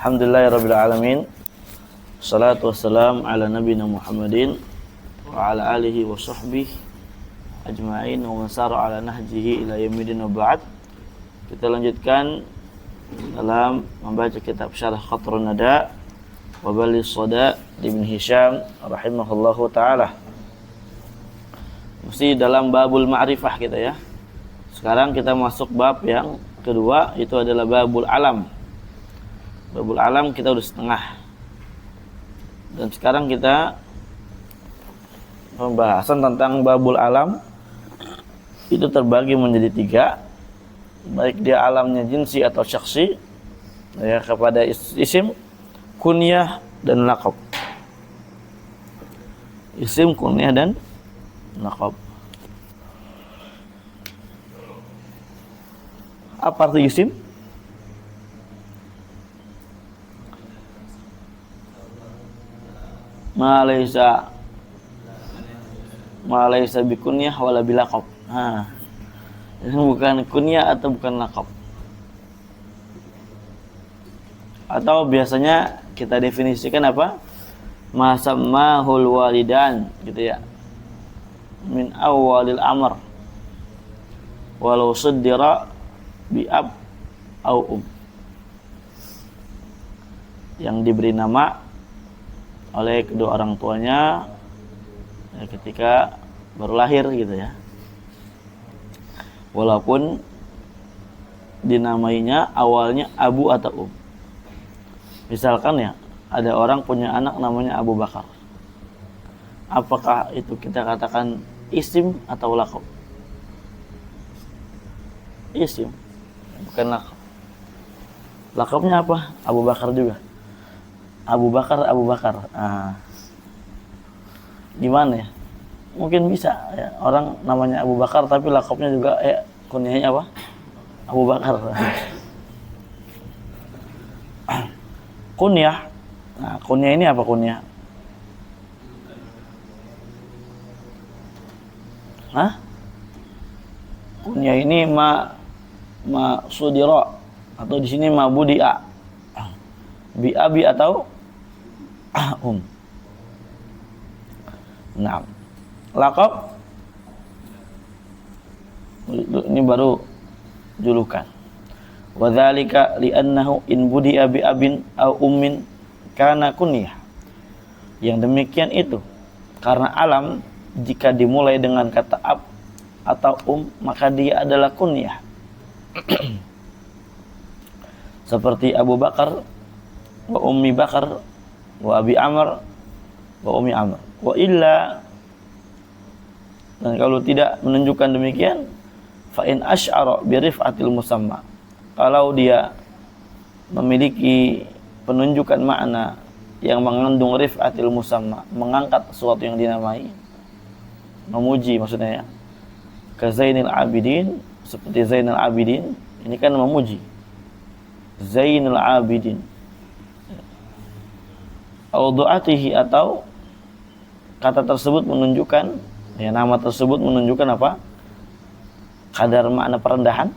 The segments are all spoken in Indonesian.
Alhamdulillahirabbil alamin. Shalatu wassalam ala nabiyina Muhammadin wa ala alihi wa sahbihi ajma'in wa man sara ala nahjihi ila yaumil wa ba'd. Kita lanjutkan dalam membaca kitab Syarah Qatrun Nada wa Baligh Shada Ibn Hisham rahimahullahu taala. Mesti dalam babul ma'rifah kita ya. Sekarang kita masuk bab yang kedua, itu adalah babul alam. Babul alam kita udah setengah. Dan sekarang kita pembahasan tentang babul alam itu terbagi menjadi 3. Baik dia alamnya jinsi atau syakhsi ya, kepada isim, kunyah dan laqab. Isim, kunyah dan laqab. Apa arti isim? Ma laysa bikunyah wala bilaqab. Ini bukan kunyah atau bukan laqab. Atau biasanya kita definisikan apa? Ma sammahul walidan gitu ya. Min awwalil amr. Walau suddira bi ab au yang diberi nama oleh kedua orang tuanya ya, ketika baru lahir gitu ya, walaupun dinamainya awalnya Abu atau Misalkan ya, ada orang punya anak namanya Abu Bakar, apakah itu kita katakan isim atau laqab? Isim, bukan laqab. Laqabnya apa? Abu Bakar juga. Abu Bakar. Gimana ya? Mungkin bisa ya, orang namanya Abu Bakar tapi laqabnya juga kunyahnya apa? Abu Bakar. Kunyah. Nah, kunyah ini apa kunyah? Kunyah ini ma sudira atau di sini ma budia. Bi abi atau Nah, laqab ini baru julukan. Wa dzalika li'annahu in budi'a bi abin aw ummin kana kunyah. Yang demikian itu karena alam jika dimulai dengan kata ab atau maka dia adalah kunyah. Seperti Abu Bakar wa Ummi Bakar wa Abi Amr wa Ummi Amr. Wa illa, dan kalau tidak menunjukkan demikian, fa in asy'ara bi rif'atil musamma, kalau dia memiliki penunjukan makna yang mengandung rif'atil musamma, mengangkat sesuatu yang dinamai, memuji maksudnya ya, ka Zainul Abidin, seperti Zainul Abidin, ini kan memuji Zainul Abidin. Audu'atihi, atau kata tersebut menunjukkan ya, nama tersebut menunjukkan apa? Kadar makna perendahan,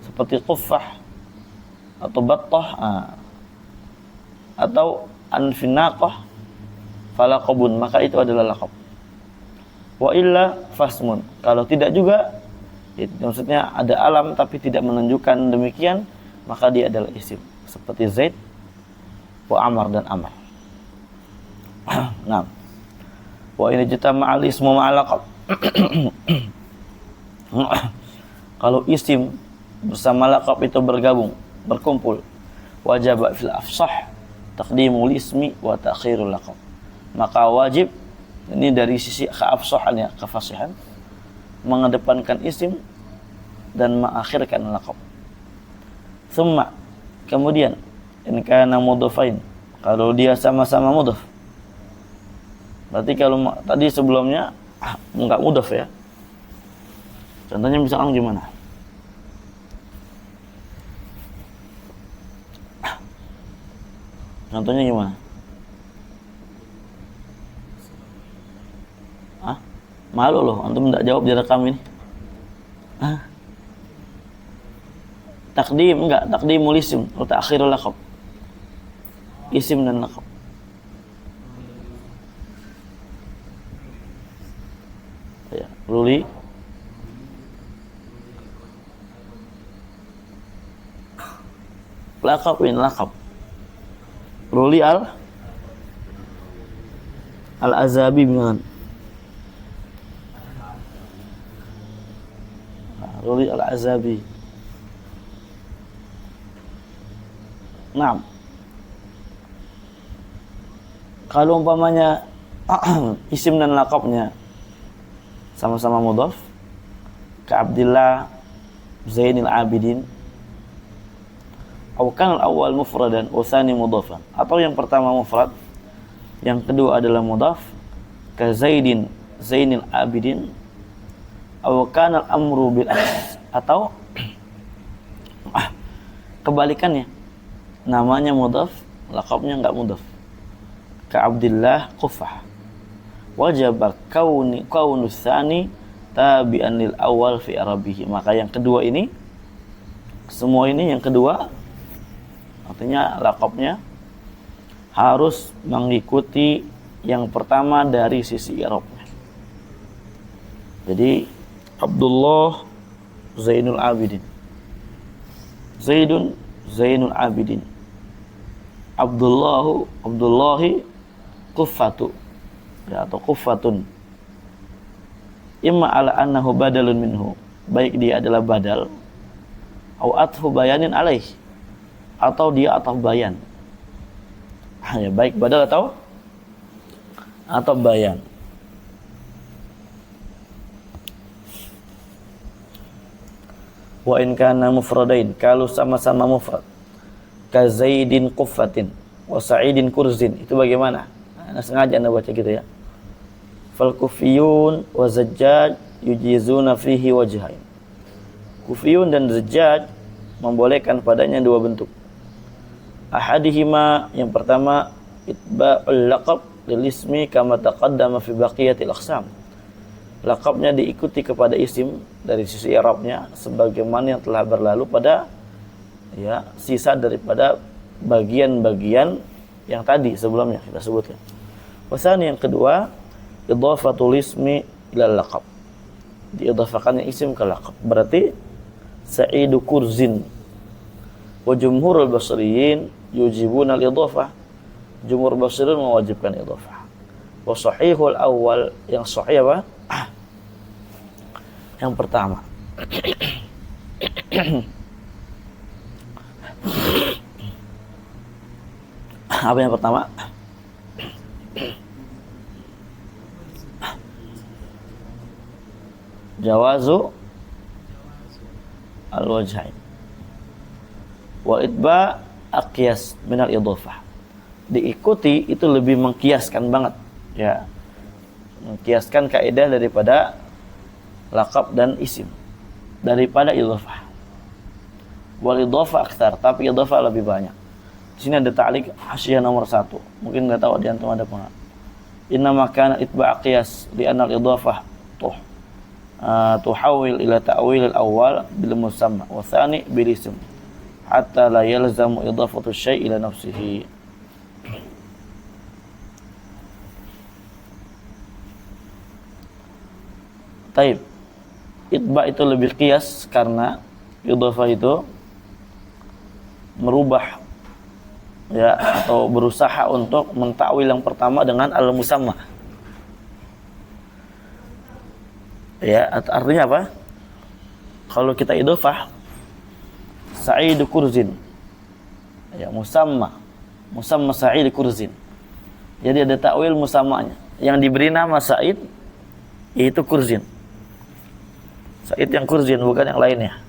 seperti quffah atau battah, atau anfinaqah falaqabun, maka itu adalah laqab. Wa illa fasmun, kalau tidak juga itu maksudnya ada alam tapi tidak menunjukkan demikian, maka dia adalah isim, seperti Zaid wa Amr dan Amr. Nah, wa in jitama al ismu ma'al laqab. Kalau isim bersama laqab itu berkumpul, wajib fil afsah taqdimul ismi wa ta'khirul laqab, maka wajib, ini dari sisi keafsahan ya, kefasihan, mengedepankan isim dan mengakhirkan laqab. Thumma, kemudian in kana mudhafain, kalau dia sama-sama mudhaf. Berarti kalau tadi sebelumnya enggak mudhaf ya. Contohnya misalkan gimana? Contohnya gimana? Malu loh, antum enggak jawab di rekam ini. Takdim enggak, takdimul isim atau ta'khirul laqab. isim dan laqab. Ya, Ruli. Laqab ini laqab. Ruli al-Azabi dengan Ruli al-Azabi. Nah, kalau umpamanya isim dan laqabnya sama-sama mudhaf, ka Abdillah Zainil Abidin, atau kan al-awwal mufradan wa tsani mudhafan, atau yang pertama mufrad, yang kedua adalah mudhaf, ka Zaidin Zainil Abidin, atau kan al-amru bil aks, atau kebalikannya, namanya mudhaf, laqabnya enggak mudhaf, ka Abdillah Qufah, wajib kaunu tsani tabi'an lil awal fi arabihi. Maka yang kedua ini, semua ini yang kedua artinya laqabnya harus mengikuti yang pertama dari sisi i'rabnya. Jadi Abdullah Zainul Abidin, Zaidun Zainul Abidin, Abdullahi Kuffatu, ya, atau Kuffatun. Imma ala annahu badalun minhu, baik dia adalah badal, au atfu bayanin alaih, atau dia ataf bayan. Ya, baik badal atau bayan. Wa in kana mufradain, kalau sama-sama mufrad, ka Zaidin Quffatin wa Sa'idin Kurzin, itu bagaimana? Nah, sengaja Anda baca gitu ya. Fal Kufiyun wa Zajjaj yujizuna fihi wajhain. Kufiyun dan Zajjaj membolehkan padanya dua bentuk. Ahadihima, yang pertama, itba'ul laqab lil ismi kama taqaddama fi baqiyatil aqsam. Laqabnya diikuti kepada isim dari sisi i'rabnya sebagaimana yang telah berlalu pada ya sisa daripada bagian-bagian yang tadi sebelumnya kita sebutkan. Wasani, yang kedua, idhafatul ismi ila laqab. Diidhafakannya isim ke laqab. Berarti Sa'idu Kurzin wa jumhurul basriyin yujibuna al-idhafah. Jumhur basriyin mewajibkan idhafah. Wa sahihul awal, yang sahih apa? Yang pertama. Apa yang pertama? Jawazu al-wajhain wa itba aqyas minal idhafah. Diikuti itu lebih mengkiaskan banget ya, mengkiaskan kaidah daripada laqab dan isim daripada idhafah. Wal idhafah aktsar, tapi idhafah lebih banyak. Di sini ada ta'liq hasyiah nomor 1. Mungkin enggak tahu di antum ada apa. Inna makana itba aqyas li anna al-idhafah tuhawil ila ta'wil al-awwal bil musamma wa tsani bil ism hatta la yalzamu idhafatu syai' ila nafsihi. Taib. Itba itu lebih qiyas karena idhafah itu merubah ya, atau berusaha untuk mentakwil yang pertama dengan al-musamma. Ya, artinya apa? Kalau kita idhofah Sa'idu Kurzin, ya, musamma Sa'id Kurzin. Jadi ada takwil musammanya. Yang diberi nama Sa'id yaitu Kurzin. Sa'id yang Kurzin, bukan yang lainnya.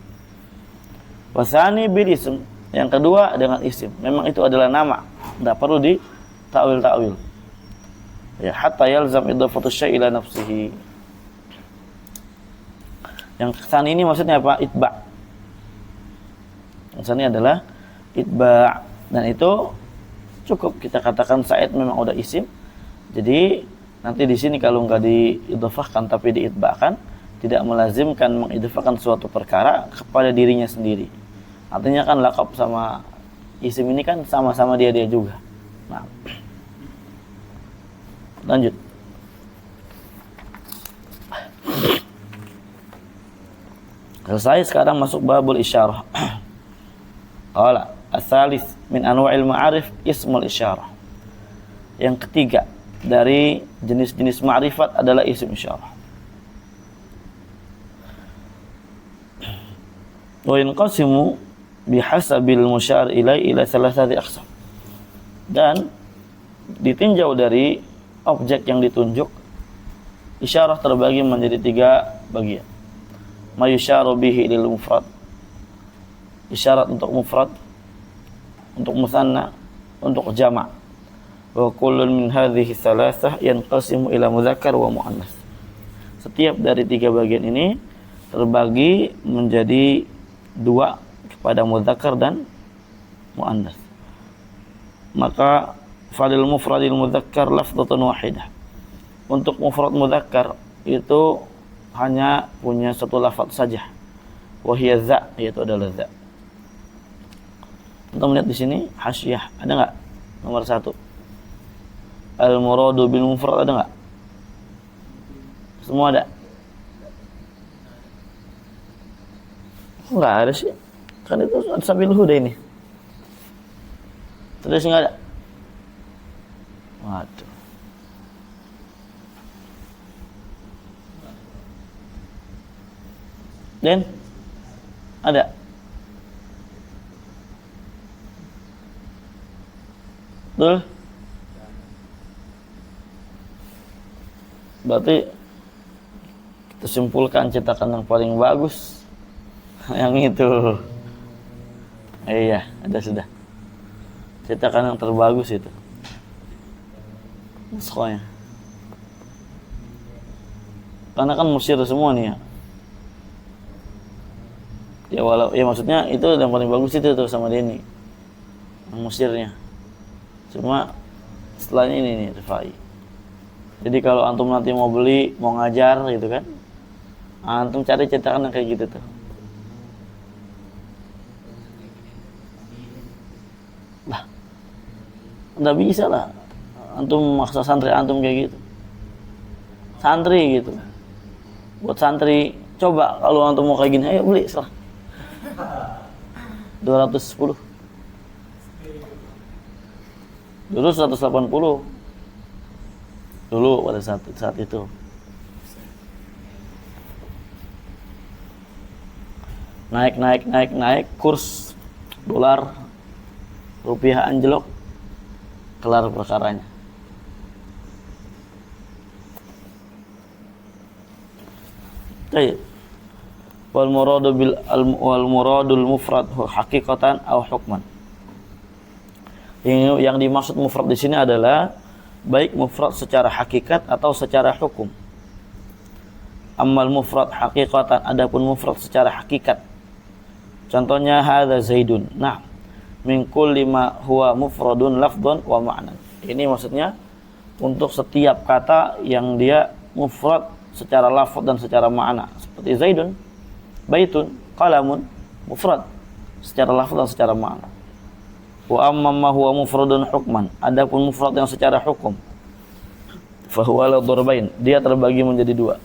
Wasani bil ism, yang kedua dengan isim. Memang itu adalah nama, tidak perlu di takwil. Ya, hatta yalzam idhafatu syai' ila nafsihi. Yang kesan ini maksudnya apa? Itba. Yang kesan ini adalah itba, dan itu cukup kita katakan Sa'id memang udah isim. Jadi nanti di sini kalau enggak diidhafahkan tapi diitba'kan, tidak melazimkan mengidhafahkan suatu perkara kepada dirinya sendiri. Artinya kan laqab sama isim ini kan sama-sama dia juga. Nah, lanjut. Selesai, sekarang masuk babul isyarah. Qala ats-tsalits min anwa'il ma'arif ismul isyarah. Yang ketiga dari jenis-jenis ma'rifat adalah isim isyarah. Wa yanqasimu bihasabil musyar ilai ila thalathati aqsam. Dan ditinjau dari objek yang ditunjuk, isyarah terbagi menjadi 3 bagian. Ma yusyaru bihi lil mufrad, isyarat untuk mufrad, untuk musanna, untuk jama'. Wa kullun min hadhihi thalathah yanqasimu ila mudzakkar wa muannas. Setiap dari 3 bagian ini terbagi menjadi 2 kepada mudzakkar dan muannas. Maka falil mufradil mudzakkar lafdhatun wahidah. Untuk mufrad mudzakkar itu hanya punya satu lafaz saja. Wa hiya za, yaitu adalah za. Kita melihat di sini hasyah, ada enggak? Nomor 1. Al muradu bil mufrad ada enggak? Semua ada? Enggak ada sih. Kan itu sabil huda ini. Terus enggak ada? Waduh. Dan ada. Betul? Berarti kita simpulkan cetakan yang paling bagus yang itu. Iya, ada sudah. Cetakan yang terbagus itu. Nuskhonya. Karena kan Mesir semua nih ya. Ya walau ya maksudnya itu yang paling bagus itu tuh sama dia ini. Yang Mesirnya. Cuma setelahnya ini nih Rifai. Jadi kalau antum nanti mau beli, mau ngajar gitu kan, antum cari cetakan yang kayak gitu tuh. Lah, nggak bisa lah. Antum maksa santri antum kayak gitu. Santri gitu. Buat santri, coba kalau antum mau kayak gini, ayo beli salah. 210. Dulu 180. Dulu pada saat itu. Naik kurs dolar rupiah anjlok, kelar perkaranya. Baik. Wal muradul mufrad haqiqatan aw hukman. Yang dimaksud mufrad di sini adalah baik mufrad secara hakikat atau secara hukum. Ammal mufrad haqiqatan, adapun mufrad secara hakikat. Contohnya hadza zaidun. Nah, min kulli ma huwa mufradun lafdhan wa ma'nan. Ini maksudnya untuk setiap kata yang dia mufrad secara lafaz dan secara makna. Seperti zaidun, baitun, qalamun, mufrad secara lafaz dan secara makna. Wa amma ma huwa mufradun hukman, adapun mufrad yang secara hukum, fa huwa la darbain, dia terbagi menjadi 2.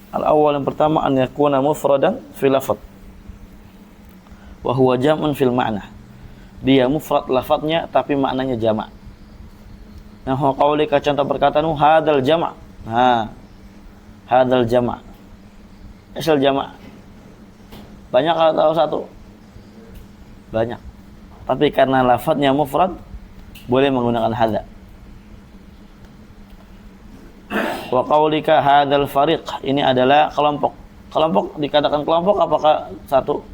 Al-awwal, yang pertama, an yakuna mufradan fil lafaz wa huwa jam'un fil ma'na. Dia mufrad lafaznya tapi maknanya jamak. Nah, qaulika, contoh perkataanmu hadzal jama'. Nah, hadzal jama'. Asal jama'. Banyak atau satu? Banyak. Tapi karena lafadznya mufrad, boleh menggunakan hadza. Wa qaulika hadzal fariq, ini adalah kelompok. Kelompok dikatakan kelompok apakah satu?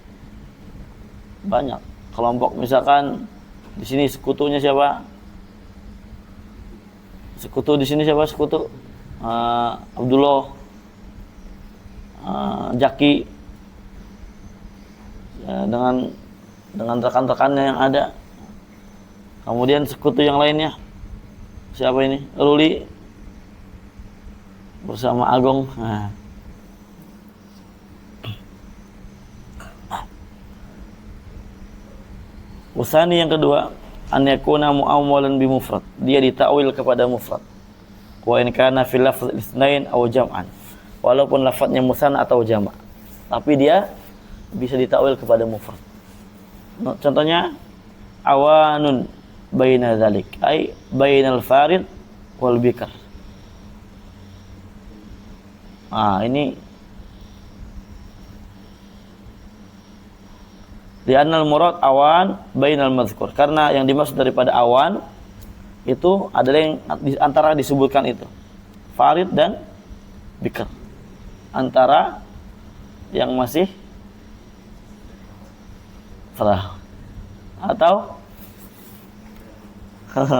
Banyak. Kelompok misalkan di sini sekutunya siapa? Sekutu di sini siapa sekutu? Abdullah, Jaki, ya, dengan rekan-rekannya yang ada. Kemudian sekutu yang lainnya siapa ini? Ruli bersama Agong. Nah. Usani yang kedua, an yakuna mu'awwalan bi mufrad, dia ditakwil kepada mufrad. Wa in kana fil lafz itsnain aw jam'an, walaupun lafadznya musanna atau jama', tapi dia bisa ditakwil kepada mufrad. Contohnya awanun baina dzalik, ai bainal farid wal bikr. Ini li'annal murad awan bainal mazkur, karena yang dimaksud daripada awan itu adalah yang antara disebutkan itu farid dan bikr, antara yang masih farah atau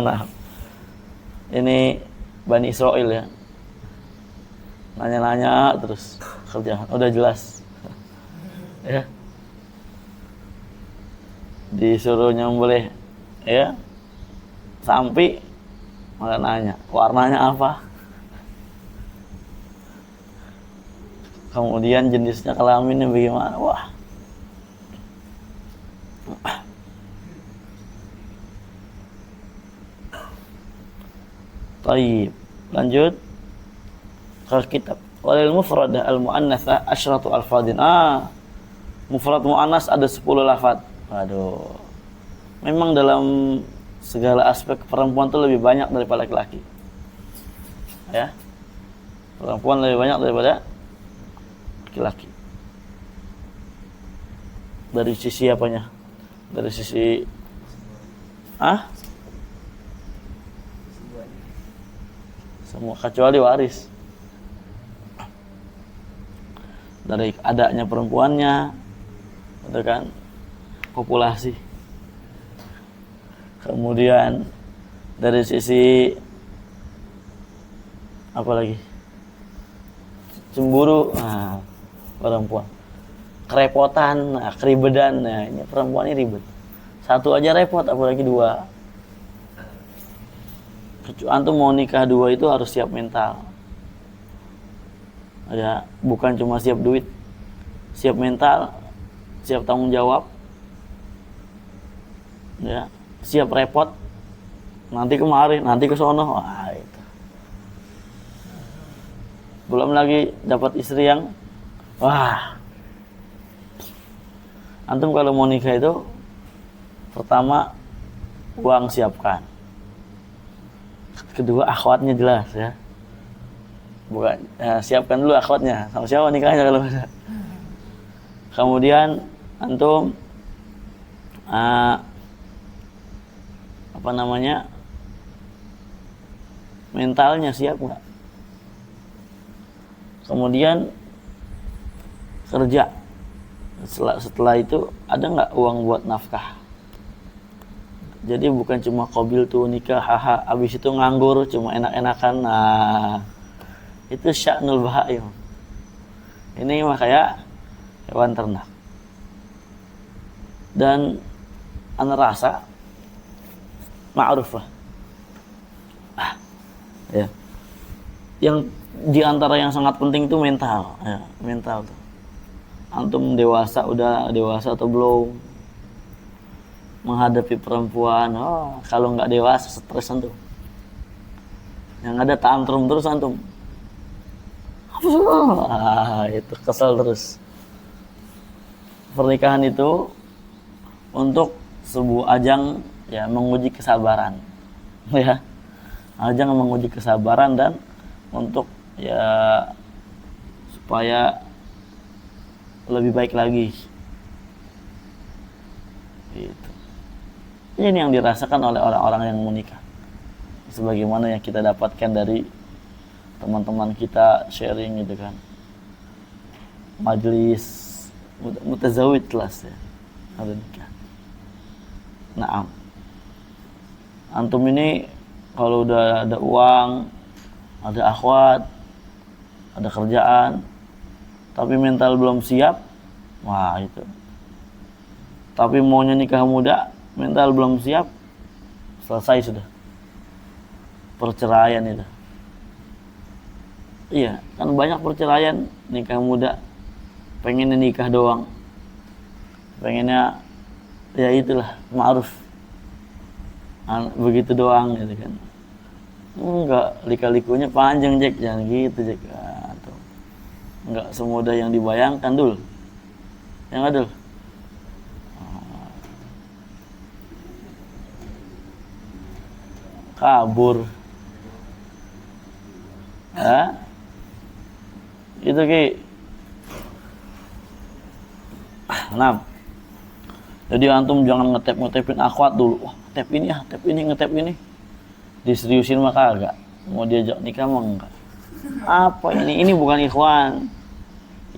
nah, ini Bani Israel ya, nanya-nanya terus kerjaan udah jelas ya, disuruh nyembelih ya sampai malah nanya warnanya apa, kemudian jenisnya kelaminnya bagaimana. Wah, baik, lanjut ke kitab. Walil mufradah al muannatsa asyratu alfadin. Mufrad muannas ada 10 lafaz. Waduh, memang dalam segala aspek perempuan itu lebih banyak daripada laki-laki ya, perempuan lebih banyak daripada laki-laki. Dari sisi apanya? Dari sisi semua kecuali waris. Dari adanya perempuannya, itu kan populasi. Kemudian dari sisi apa lagi? Cemburu, perempuan. Kerepotan, keribetan, ini perempuan ini ribet. Satu aja repot, apalagi dua. Antum mau nikah dua itu harus siap mental. Ya, bukan cuma siap duit, siap mental, siap tanggung jawab. Ya, siap repot. Nanti kemari, nanti ke sono. Itu. Belum lagi dapat istri yang antum kalau mau nikah itu pertama uang siapkan. Kedua akhwatnya jelas ya. Bukan siapkan dulu akhwatnya. Sama siapa nikahnya kalau ada. Kemudian antum mentalnya siap nggak? Kemudian kerja. Setelah itu ada nggak uang buat nafkah? Jadi bukan cuma qabil tuh nikah, abis itu nganggur cuma enak-enakan. Itu sya'nul bahaim. Ini mah kayak hewan ternak. Dan ana rasa ma'ruf lah. Ya. Yang diantara yang sangat penting itu mental, ya, mental tuh. Antum udah dewasa atau belum menghadapi perempuan? Kalau nggak dewasa stres antum. Yang ada tantrum terus antum. Itu kesel terus. Pernikahan itu untuk sebuah ajang ya menguji kesabaran. Ya. Ajang menguji kesabaran dan untuk ya supaya lebih baik lagi. Gitu. Ini yang dirasakan oleh orang-orang yang menikah. Sebagaimana yang kita dapatkan dari teman-teman kita sharing gitu kan. Majelis mutazawid kelas ya. Ada nikah. Naam. Antum ini kalau udah ada uang, ada akhwat, ada kerjaan, tapi mental belum siap, itu. Tapi maunya nikah muda, mental belum siap, selesai sudah. Perceraian itu. Iya, kan banyak perceraian nikah muda, pengennya nikah doang, pengennya ya itulah ma'ruf. begitu doang gitu kan. Enggak, lika-likunya panjang Jack, jangan gitu Jack. Tuh. Enggak semudah yang dibayangkan dul. Yang adul. Kabur. Itu Ki. 6. Jadi antum jangan ngetep-ngetepin akhwat dulu. Wah, tep ini ngetep ini. Diseriusin mah kagak. Mau diajak nikah mah enggak. Apa ini? Ini bukan ikhwan.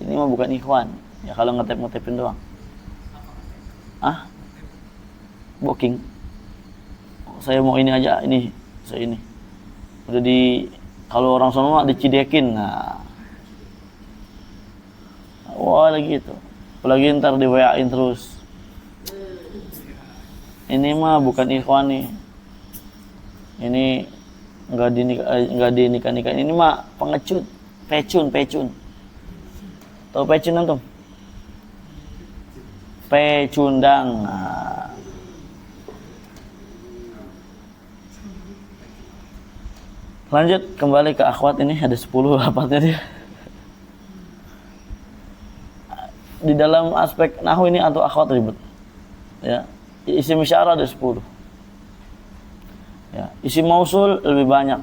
Ini mah bukan ikhwan. Ya kalau ngetep-ngetepin doang. Booking. Saya mau ini aja, ini. Saya ini. Udah kalau orang sono mah dicidekin. Nah. Wah, lagi itu. Apalagi ntar di WA-in terus. Ini mah bukan ikhwan nih. Ini enggak dinikah-nikahin. Ini mah pengecut, pecun. Tahu pecun antum? Pecundang. Nah. Lanjut kembali ke akhwat, ini ada 10 rapatnya dia. Di dalam aspek nahwu ini atau akhwat ribet. Ya. Isim isyarah ada 10. Ya, isim mausul lebih banyak.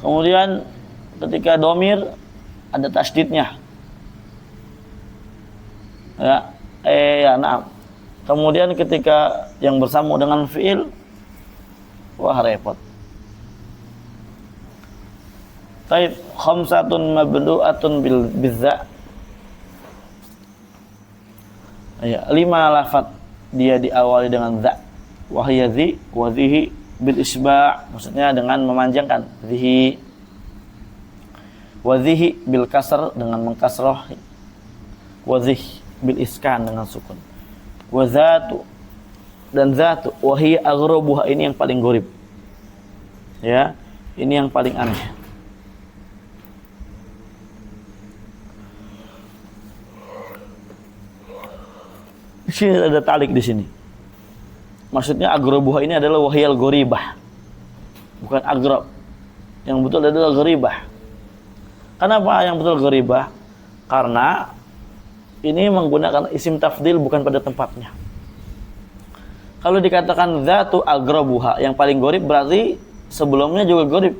Kemudian ketika domir ada tasdidnya. Nah. Kemudian ketika yang bersama dengan fiil, wah repot. Taib khamsatun mabdu'atun bizza. 5 lafaz dia diawali dengan za. Wahya zi wa zihi bil isba', maksudnya dengan memanjangkan zihi. Wa zihi bil kasr dengan mengkasrah. Wa zih bil iskan dengan sukun. Wa zatu dan zatu wahia aghrabuha, ini yang paling gharib. Ya, ini yang paling aneh. Di sini ada talik di sini. Maksudnya aghrabuha ini adalah wahiyal gharibah. Bukan aghrab. Yang betul adalah gharibah. Kenapa yang betul gharibah? Karena ini menggunakan isim tafdil bukan pada tempatnya. Kalau dikatakan zatu aghrabuha, yang paling gharib berarti sebelumnya juga gharib.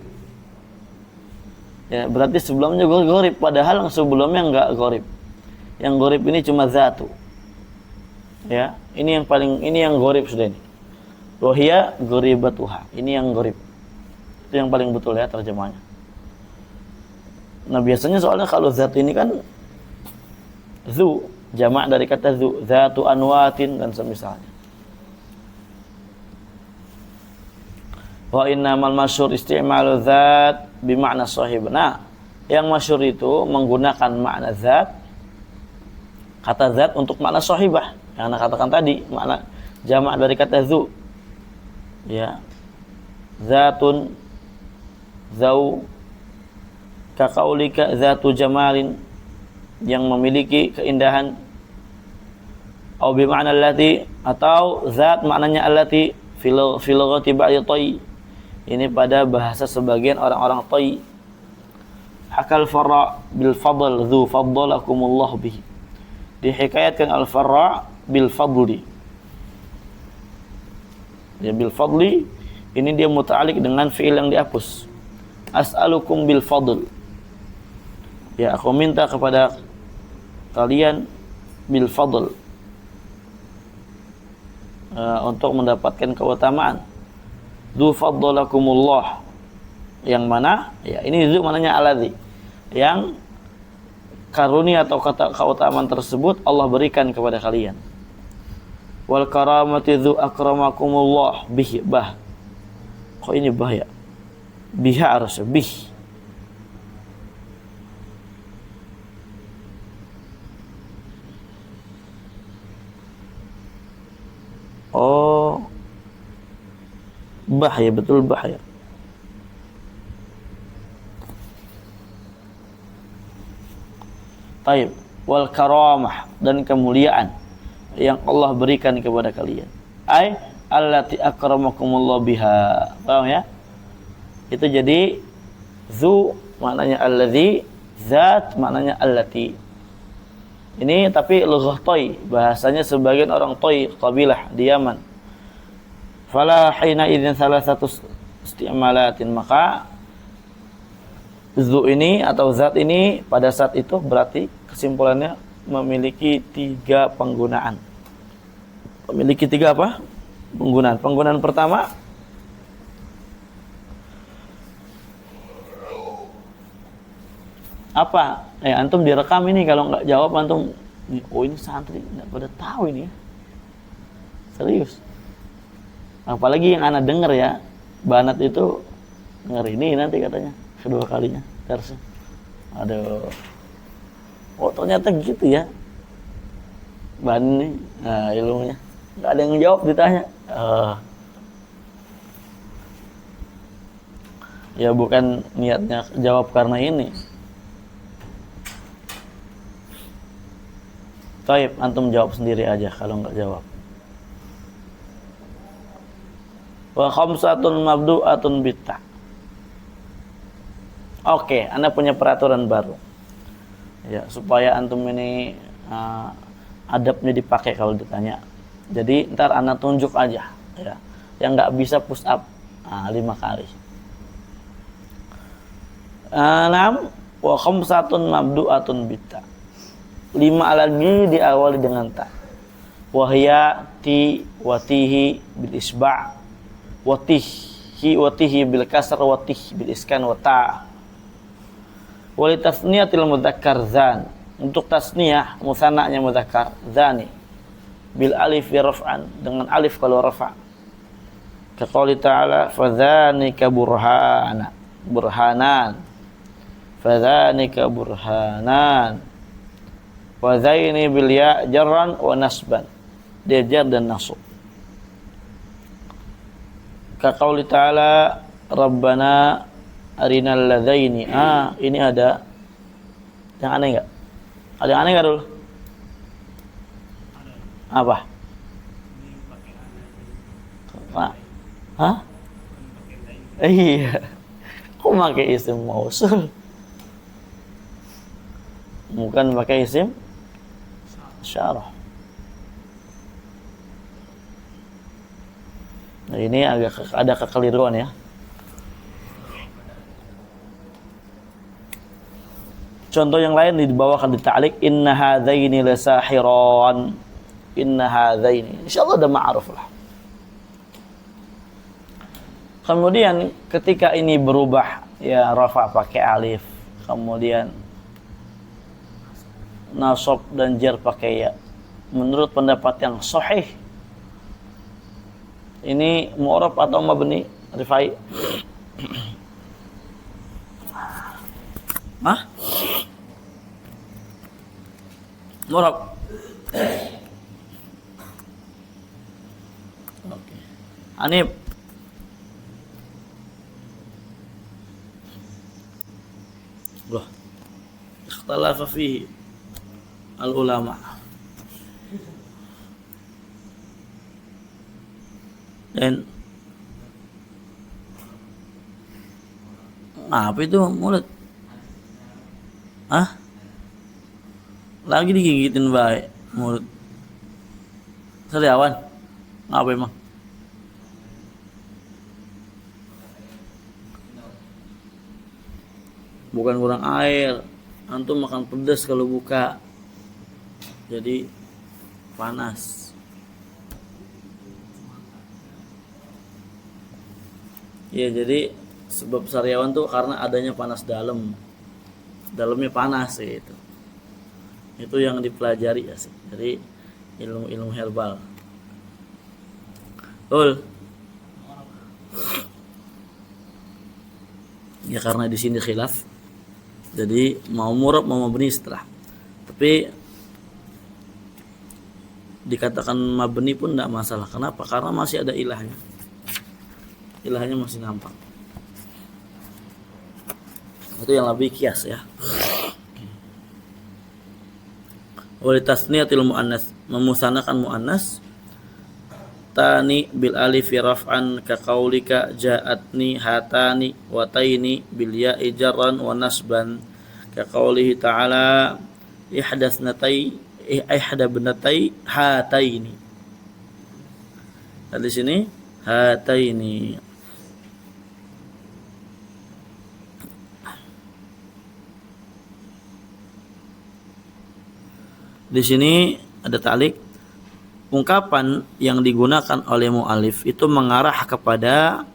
Ya, berarti sebelumnya juga gharib, padahal yang sebelumnya enggak gharib. Yang gharib ini cuma zatu. Ya, ini yang gharib sudah ini. Wahia gharibatuha. Ini yang gharib. Itu yang paling betul ya terjemahnya. Nah, biasanya soalnya kalau zat ini kan zu, jamak dari kata zu, zatu anwatin dan semisalnya. Wa innamal masyhur isti'malu zat bima'na sahib. Nah, yang masyhur itu menggunakan makna zat, kata zat untuk makna sahibah. Yang Anda katakan tadi, makna jamak dari kata zu. Ya. Zatun, zau, kaqaulika zatu jamalin, yang memiliki keindahan. Au bi ma'na allati, atau zat maknanya allati fil lughati ba'd tay. Ini pada bahasa sebagian orang-orang tay. Hakal farra bil fadl dzu faddalakumullah bihi. Dihikayatkan al-farra bil fadli. Ya, bil fadli ini dia muta'alliq dengan fi'il yang dihapus. As'alukum bil fadl. Ya, aku minta kepada kalian bil fadl, untuk mendapatkan keutamaan. Dzu faddalakumullah, yang mana? Ya, ini dzu mananya alladzi, yang karunia atau kata keutamaan tersebut Allah berikan kepada kalian. Wal karamati dzu akramakumullah bihi, bah. Kok ini bah ya? Biha harusnya bih. Oh, bah ya, betul bah ya. Taib, wal karamah, dan kemuliaan yang Allah berikan kepada kalian. Ai allati akramakumullah biha. Paham ya? Itu jadi zu maknanya alladzi, zat maknanya allati. Ini tapi lughah Thai, bahasanya sebagian orang Thai qabilah di Yaman. Fala hina idzin salah satu istimalatin, maka zu ini atau zat ini pada saat itu berarti kesimpulannya memiliki 3 penggunaan. Memiliki 3 apa? Penggunaan. Penggunaan pertama apa? Antum direkam ini, kalau nggak jawab antum, oh ini santri nggak pada tahu ini ya. Serius. Apalagi yang anak denger ya, Banat itu denger ini nanti katanya kedua kalinya terus. Aduh. Oh ternyata gitu ya. Ban nih, ilmunya. Nggak ada yang jawab ditanya. Ya bukan niatnya jawab karena ini. Taib, antum jawab sendiri aja kalau nggak jawab. Wa khamsatun mabdu'atun bitta. Oke, Anda punya peraturan baru. Ya, supaya antum ini adabnya dipakai kalau ditanya. Jadi ntar Anda tunjuk aja ya. Yang nggak bisa push up 5 kali. 6 wa khamsatun mabdu'atun bitta. 5 lagi diawali dengan ta. Wahya ti watihi bil isba', watihi bil kasr, watih bil iskan wa ta. Wali tasniyatil mudzakkar zan. Untuk tasniyah musanna'nya mudzakkar zani bil alif raf'an, dengan alif kalau rafa'. Ka qouli ta'ala fadzanika burhanan. Fadzanika burhanan. Wa zaini bil ya jarran wa nasban. Dia jar dan nasab. Ka qauli ta'ala rabbana arinal ladzaini. Ini ada yang aneh enggak? Ada yang aneh enggak dulu? Apa? Hah? Iya. Kok pakai isim mausul? Bukan pakai isim syarah. Nah, ini agak ada kekeliruan ya. Contoh yang lain dibawakan di ta'liq, inna hadzaini lasahiran. Inna hadzaini. Insyaallah udah ma'ruf lah. Kemudian ketika ini berubah ya rafa pakai alif, kemudian nasab dan jar pakai ya. Menurut pendapat yang sahih, ini mu'rab atau mabni rifai? Mu'rab. Oke. Hanif. Loh. Ikhtalafa fihi al-ulama. Dan apa itu mulut? Lagi digigitin baik mulut. Sariawan. Apa emang? Bukan kurang air. Antum makan pedas kalau buka. Jadi panas. Ya jadi sebab sariawan tuh karena adanya panas dalam. Dalamnya panas gitu. Itu yang dipelajari ya sih. Jadi ilmu-ilmu herbal. Betul. Ya karena di sini khilaf. Jadi mau murab mau mabni setelah. Tapi dikatakan mabni pun tidak masalah. Kenapa? Karena masih ada ilahnya. Ilahnya masih nampak. Itu yang lebih kias ya. Wali tasniyatil muannas, memusanakan muannas tani bil alifi raf'an ka qaulika ja'atni hatani wa taini bil ya'i jarran wa nasban ka qaulihi ta'ala ihda bnatai hataini. Di sini hataini. Di sini ada ta'liq. Ungkapan yang digunakan oleh mu'alif itu mengarah kepada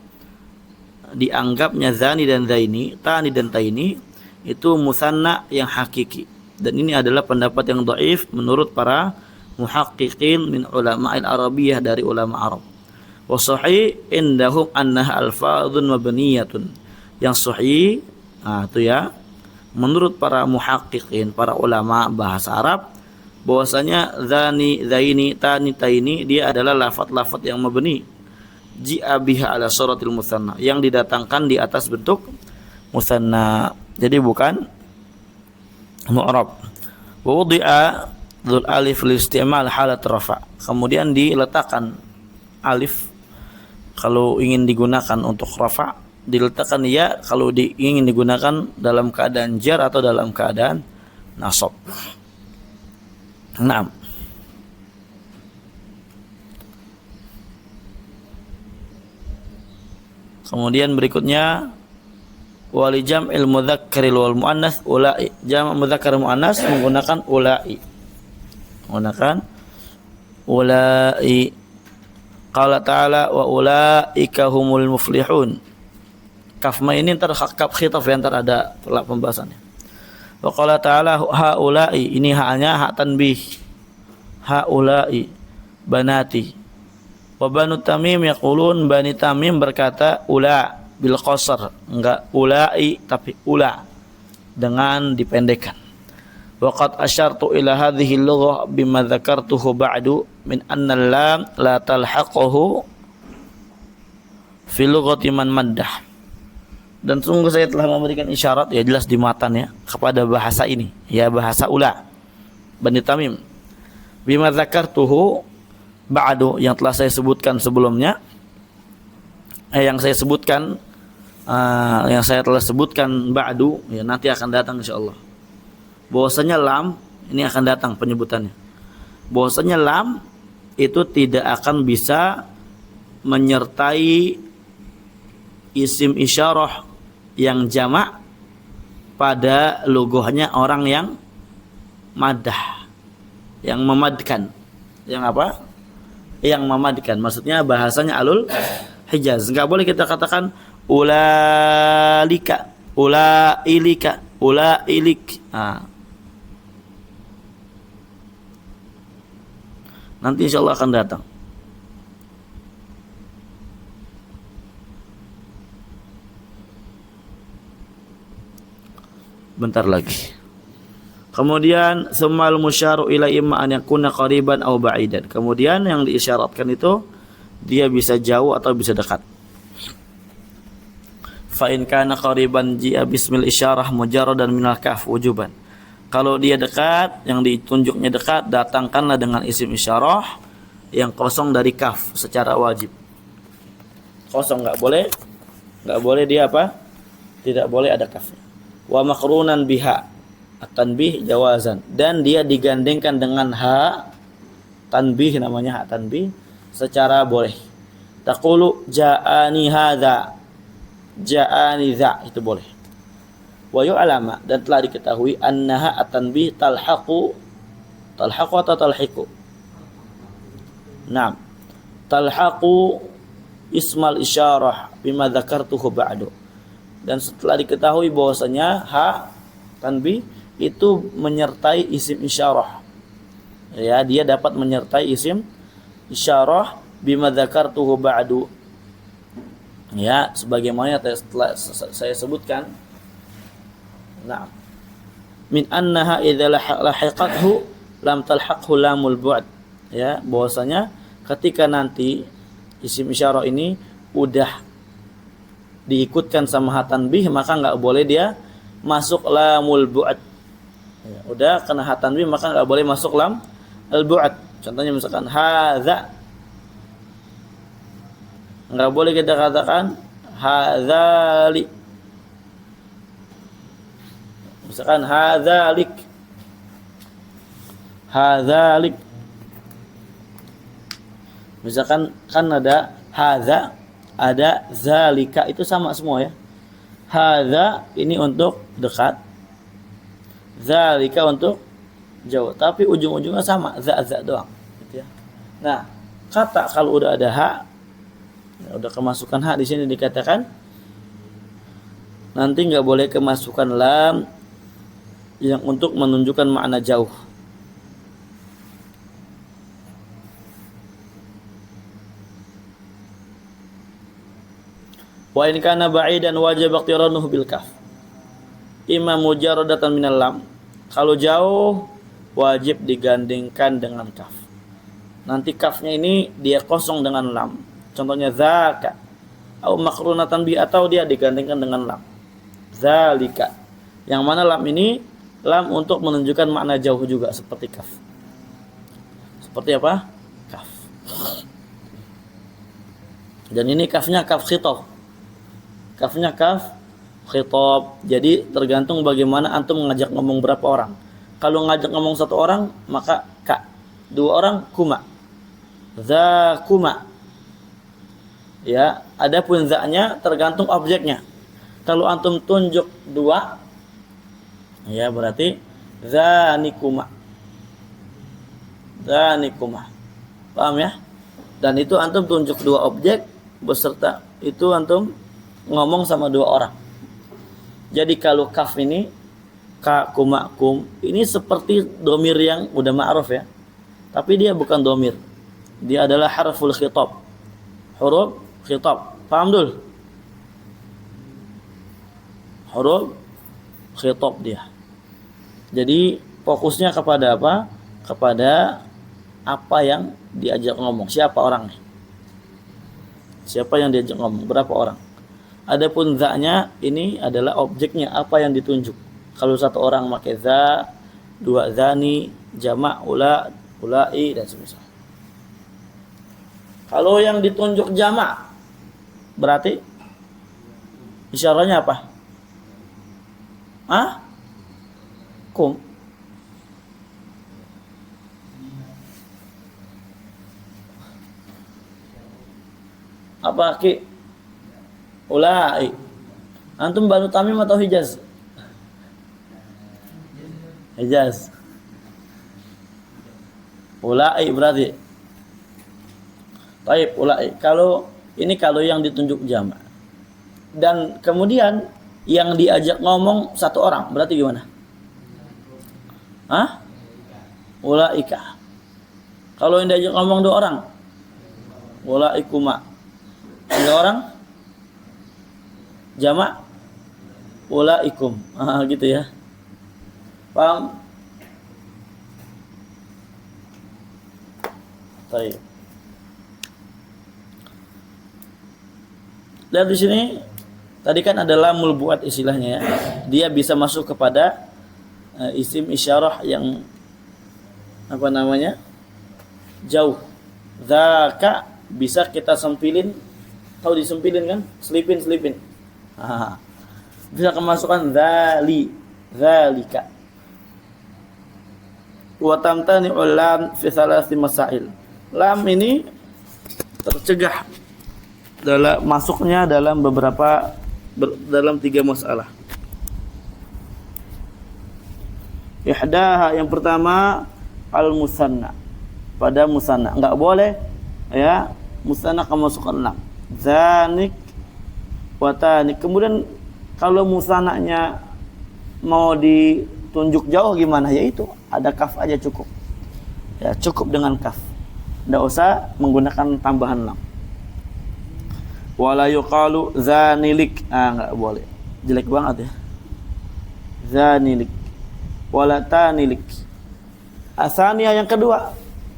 dianggapnya zani dan zaini, tani dan taini itu musanna yang hakiki. Dan ini adalah pendapat yang dhaif menurut para muhaqqiqin min ulama'il Arabiyah, dari ulama Arab. Wa sahih indahum annaha alfadhun mabniyatun. Yang sahih, itu ya, menurut para muhaqqiqin, para ulama bahasa Arab, bahwasanya zani, zaini, tani, taini dia adalah lafaz-lafaz yang mabni, ji'a biha ala suratil musanna, yang didatangkan di atas bentuk musanna. Jadi bukan mu'rab. Wa wudi'a dzul alif lil isti'mal halat rafa. Kemudian diletakkan alif kalau ingin digunakan untuk rafa, diletakkan ya kalau ingin digunakan dalam keadaan jar atau dalam keadaan nasab. Naam. Kemudian berikutnya wali jam'il mudzakkar wal muannats ulai. Jam' mudzakkar muannats menggunakan ulai. Menggunakan ulai. Qala ta'ala wa ulaika humul muflihun. Kaf ma ini ntar kaf khitaf yang ntar ada pembahasannya. Wa qala ta'ala haula'i, ini haknya hak tanbih. Haula'i banati. Wa banu Tamim yaqulun, Bani Tamim berkata ula bil qasar, enggak ula'i tapi ula dengan dipendekkan. Wa qad asyartu ila hadhihi al-lughah bima dzakartuhu ba'du min anna lam la talhaquhu fi lughati man maddah. Dan sungguh saya telah memberikan isyarat, ya jelas di matan ya, kepada bahasa ini, ya bahasa ula Bani Tamim. Bima dzakartuhu ba'du, yang telah saya sebutkan sebelumnya, yang saya telah sebutkan ba'du, ya nanti akan datang insyaallah. Bahwasanya lam ini akan datang penyebutannya. Bahwasanya lam itu tidak akan bisa menyertai isim isyarah yang jamak pada logohnya orang yang madah, yang memadkan, yang apa? Yang memadkan. Maksudnya bahasanya alul Hijaz. Enggak boleh kita katakan ulalika, ulailika, ulailik. Nanti insyaallah akan datang. Bentar lagi. Kemudian summal musyaru ila imma an yakuna qariban aw ba'idan. Kemudian yang diisyaratkan itu dia bisa jauh atau bisa dekat. Fa in kana qariban ji'a bismil isyarah mujarradan minal kaf wujuban. Kalau dia dekat, yang ditunjuknya dekat, datangkanlah dengan isim isyarah yang kosong dari kaf secara wajib. Kosong, enggak boleh dia apa? Tidak boleh ada kafnya. Wa maqrunan biha at-tanbih jawazan, dan dia digandengkan dengan ha tanbih, namanya ha tanbih, secara boleh. Taqulu ja'ani hadza, ja'ani dza, itu boleh. Wa yu'lama, dan telah diketahui annaha at-tanbih talhaqu atau talhiqu. Naam, talhaqu ismal isyarah bima dzakartuhu ba'du. Dan setelah diketahui bahwasanya ha tanbih itu menyertai isim isyarah, ya dia dapat menyertai isim isyarah bima dzakartuhu ba'du, ya sebagaimana telah saya sebutkan. Nah, min annaha idza lahiqathu lam talhaqhu lamul bu'd, ya bahwasanya ketika nanti isim isyarah ini udah diikutkan sama ha tanbih, maka enggak boleh dia masuk lamul bu'd. Ya, udah kena ha tanbih maka enggak boleh masuk lam al bu'd. Contohnya misalkan hadza, Enggak boleh kita katakan hadzali. Misalkan hadzalik. Hadzalik. Misalkan kan ada hadza, ada zalika, itu sama semua ya. Hadza ini untuk dekat, zalika untuk jauh, tapi ujung-ujungnya sama, za doang gitu ya. Nah, kata kalau udah ada ha, udah kemasukan ha di sini dikatakan nanti nggak boleh kemasukan lam yang untuk menunjukkan makna jauh. Wa in kana ba'idan wajib iqtiranuhu bil kaf. Imma mujarradatan minal lam. Kalau jauh wajib digandingkan dengan kaf. Nanti kafnya ini dia kosong dengan lam. Contohnya zaka. Atau makrunatan bi, atau dia digandingkan dengan lam. Zalika. Yang mana lam ini lam untuk menunjukkan makna jauh juga seperti kaf. Seperti apa? Kaf. Dan ini kafnya kaf khitab. Kafnya kaf khitab. Jadi tergantung bagaimana antum mengajak ngomong berapa orang. Kalau ngajak ngomong satu orang maka ka. Dua orang kuma. Za kuma. Ya, adapun za-nya tergantung objeknya. Kalau antum tunjuk dua, ya berarti zanikuma. Zanikuma. Paham ya? Dan itu antum tunjuk dua objek beserta itu antum ngomong sama dua orang. Jadi kalau kaf ini ka kuma kum, ini seperti domir yang udah ma'ruf ya. Tapi dia bukan domir. Dia adalah harful khitab. Huruf khitab. Paham dul? Huruf khitab dia. Jadi fokusnya kepada apa? Kepada apa yang diajak ngomong. Siapa orangnya? Siapa yang diajak ngomong? Berapa orang? Adapun za-nya ini adalah objeknya, apa yang ditunjuk. Kalau satu orang pakai za, dua zani, jamak ula, ulai dan semisal. Kalau yang ditunjuk jamak berarti isyaratnya apa? Hah? Kum. Apa ki? Ulai. Antum Banu Tamim atau Hijaz? Hijaz. Ulai berarti. Baik, ulai. Kalau yang ditunjuk jamak. Dan kemudian yang diajak ngomong satu orang, berarti gimana? Hah? Ulaika. Kalau yang diajak ngomong dua orang, ulaikuma. Tiga orang? Jamak ulaikum. Gitu ya. Paham? Baik. Dan di sini tadi kan ada lamul buat istilahnya ya. Dia bisa masuk kepada isim isyarah yang apa namanya? Jauh. Zaka bisa kita sempilin. Tahu disempilin kan? Selipin. Bisa kemasukan zalika. Wa tamtani lam fi thalathi masail. Lam ini tercegah masuknya dalam dalam tiga masalah. Ihdaha, yang pertama al-musanna. Pada musanna enggak boleh ya musanna kemasukan lam. Zanik watani. Kemudian kalau musananya mau ditunjuk jauh gimana? Ya itu ada kaf aja cukup. Ya cukup dengan kaf. Tidak usah menggunakan tambahan lam. Wala yuqalu zanilik. Enggak boleh. Jelek banget ya. Zanilik. Wala tanilik. Asaniya yang kedua,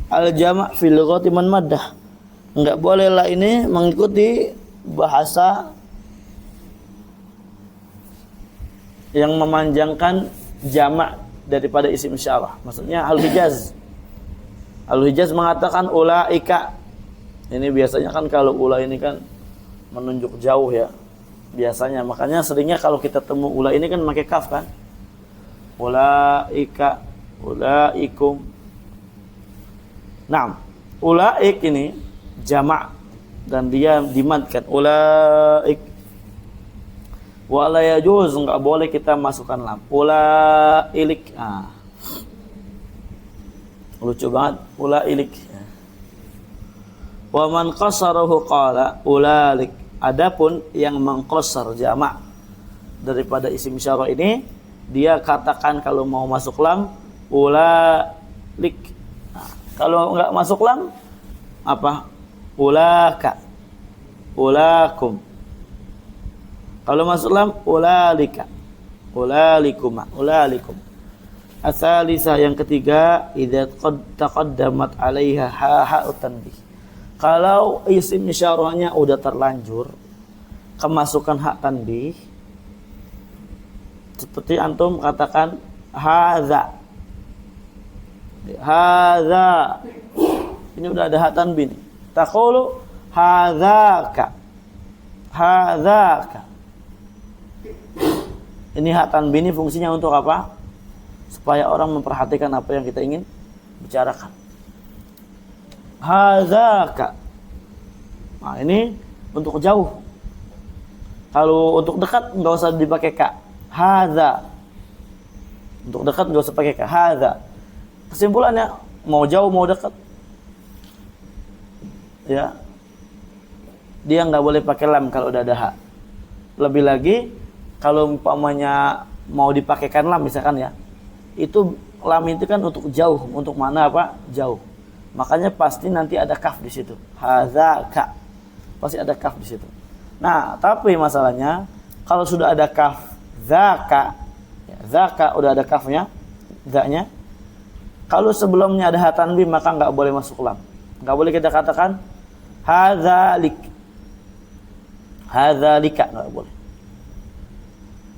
al jama' fil lughati man maddah. Enggak boleh lah ini mengikuti bahasa yang memanjangkan jamak daripada isim isyarah. Maksudnya Al-Hijaz. Al-Hijaz mengatakan ulaika. Ini biasanya kan kalau ula ini kan menunjuk jauh ya biasanya. Makanya seringnya kalau kita temu ula ini kan pakai kaf kan. Ulaika, ulaikum. Nah, ulaik ini jamak dan dia dimadkan ulaik. Wa la yajuz, enggak boleh kita masukkan lam. Ulailik. Lucu banget ulailik. Wa man qasarahu qala ulalik. Adapun yang mengqasar jamak daripada isim isyarah ini, dia katakan kalau mau masuk lam ulalik. Kalau enggak masuk lam apa? Ulaka, ulakum. Kalau masuk lam ulalika, ulalikuma, ulalikum. Asalisa yang ketiga, idza qad taqaddamat 'alaiha ha'u tanbih. Kalau isim isyarahnya udah terlanjur kemasukan hak tanbih, seperti antum katakan hadza. Hadza. Ini udah ada hak tanbih nih. Taqulu hadzaka. Hadzaka. Ini hak tanbih ini fungsinya untuk apa? Supaya orang memperhatikan apa yang kita ingin bicarakan. Hadzaka. Nah, ini untuk jauh. Kalau untuk dekat enggak usah dipakai ka. Hadza. Untuk dekat enggak usah pakai ka. Hadza. Kesimpulannya mau jauh mau dekat. Ya. Dia enggak boleh pakai lam kalau udah ada hak. Lebih lagi kalau umpamanya mau dipakaikan lam misalkan ya, itu lam itu kan untuk jauh, untuk mana apa? Jauh. Makanya pasti nanti ada kaf di situ. Hadzaka. Pasti ada kaf di situ. Nah, tapi masalahnya kalau sudah ada kaf zaka, ya, zaka udah ada kafnya, zaknya. Kalau sebelumnya ada hak tanbih maka enggak boleh masuk lam. Enggak boleh kita katakan hadzalik. Hadzalika enggak boleh.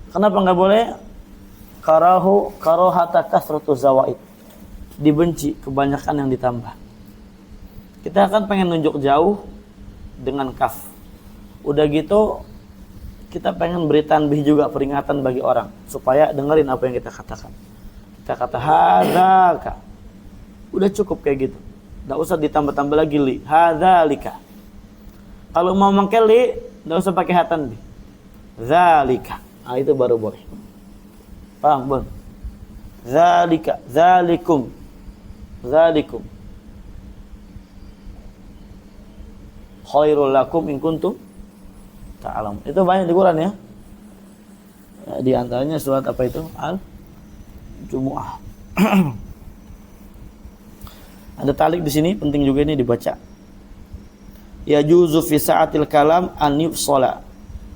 Kenapa enggak boleh? Karahata kasratu zawaid. Dibenci kebanyakan yang ditambah. Kita akan pengen nunjuk jauh dengan kaf. Udah gitu kita pengen beri tanbih juga, peringatan bagi orang supaya dengerin apa yang kita katakan. Kita kata hadzaka. Udah cukup kayak gitu. Enggak usah ditambah-tambah lagi li. Hadzalika. Kalau mau pakai li, enggak usah pakai hak tanbih. Zalika. Nah, itu baru boleh. Paham, Bang? Zalika, zalikum. Zalikum. Khairul lakum in kuntum ta'lamun. Itu banyak di Quran ya. Di antaranya surat apa itu? Al-Jumu'ah. Ada talik di sini, penting juga ini dibaca. Ya juzu fi sa'atil kalam an yufsala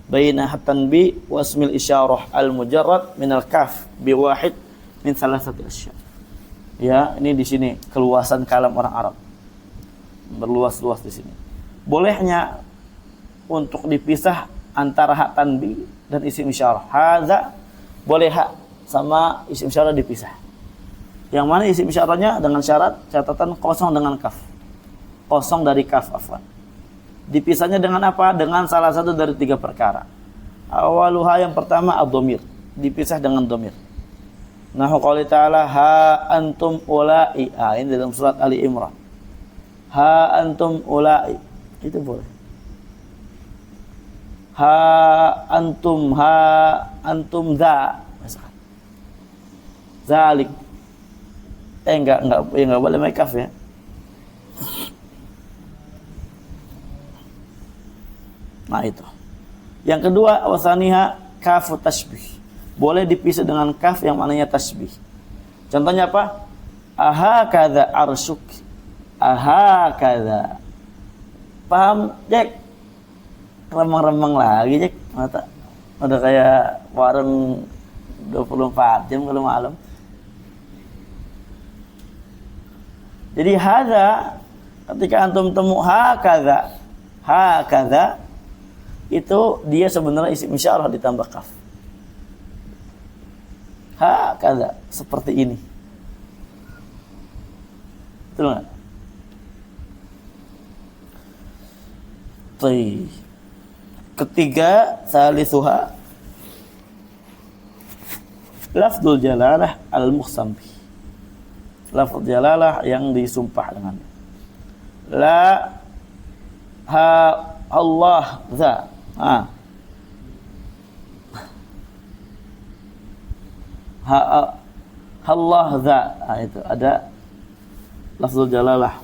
baina hatanbi wasmil isyarah al-mujarrad min al-kaf bi wahid min salasati asya. Ya, ini di sini keluasan kalam orang Arab. Berluas-luas di sini. Bolehnya untuk dipisah antara hak tanbi dan isim isyarah. Hadza boleh hak sama isim isyarah dipisah. Yang mana isim isyarahnya dengan syarat catatan kosong dengan kaf. Kosong dari kaf afwan. Dipisahnya dengan apa? Dengan salah satu dari 3 perkara. Awaluha yang pertama ad-dhamir, dipisah dengan dhamir. Nahu qouli ta'ala ha antum ulai. Ini dalam surat Ali Imran. Ha antum ulai. Itu boleh. Ha antum za. Misalkan. Zalik. Enggak boleh make kaf ya. Nah itu. Yang kedua, wasaniha kafu tasbih. Boleh dipisah dengan kaf yang maknanya tasbih. Contohnya apa? Aha kadza arsyuk. Aha kadza. Paham, Jack? Remang-remang lagi, Jack. Mata. Udah kayak warung 24 jam kalau malam. Jadi hadza ketika antum temu ha kadza itu dia sebenarnya isim isyarah ditambah kaf. Ha kadza, seperti ini. Betul enggak? Baik. Ketiga, salisuha lafdzul jalalah al-muqsam bih. Lafdz jalalah yang disumpah dengan la ha Allah za. Ha Allah za. Itu ada lafzul jalalah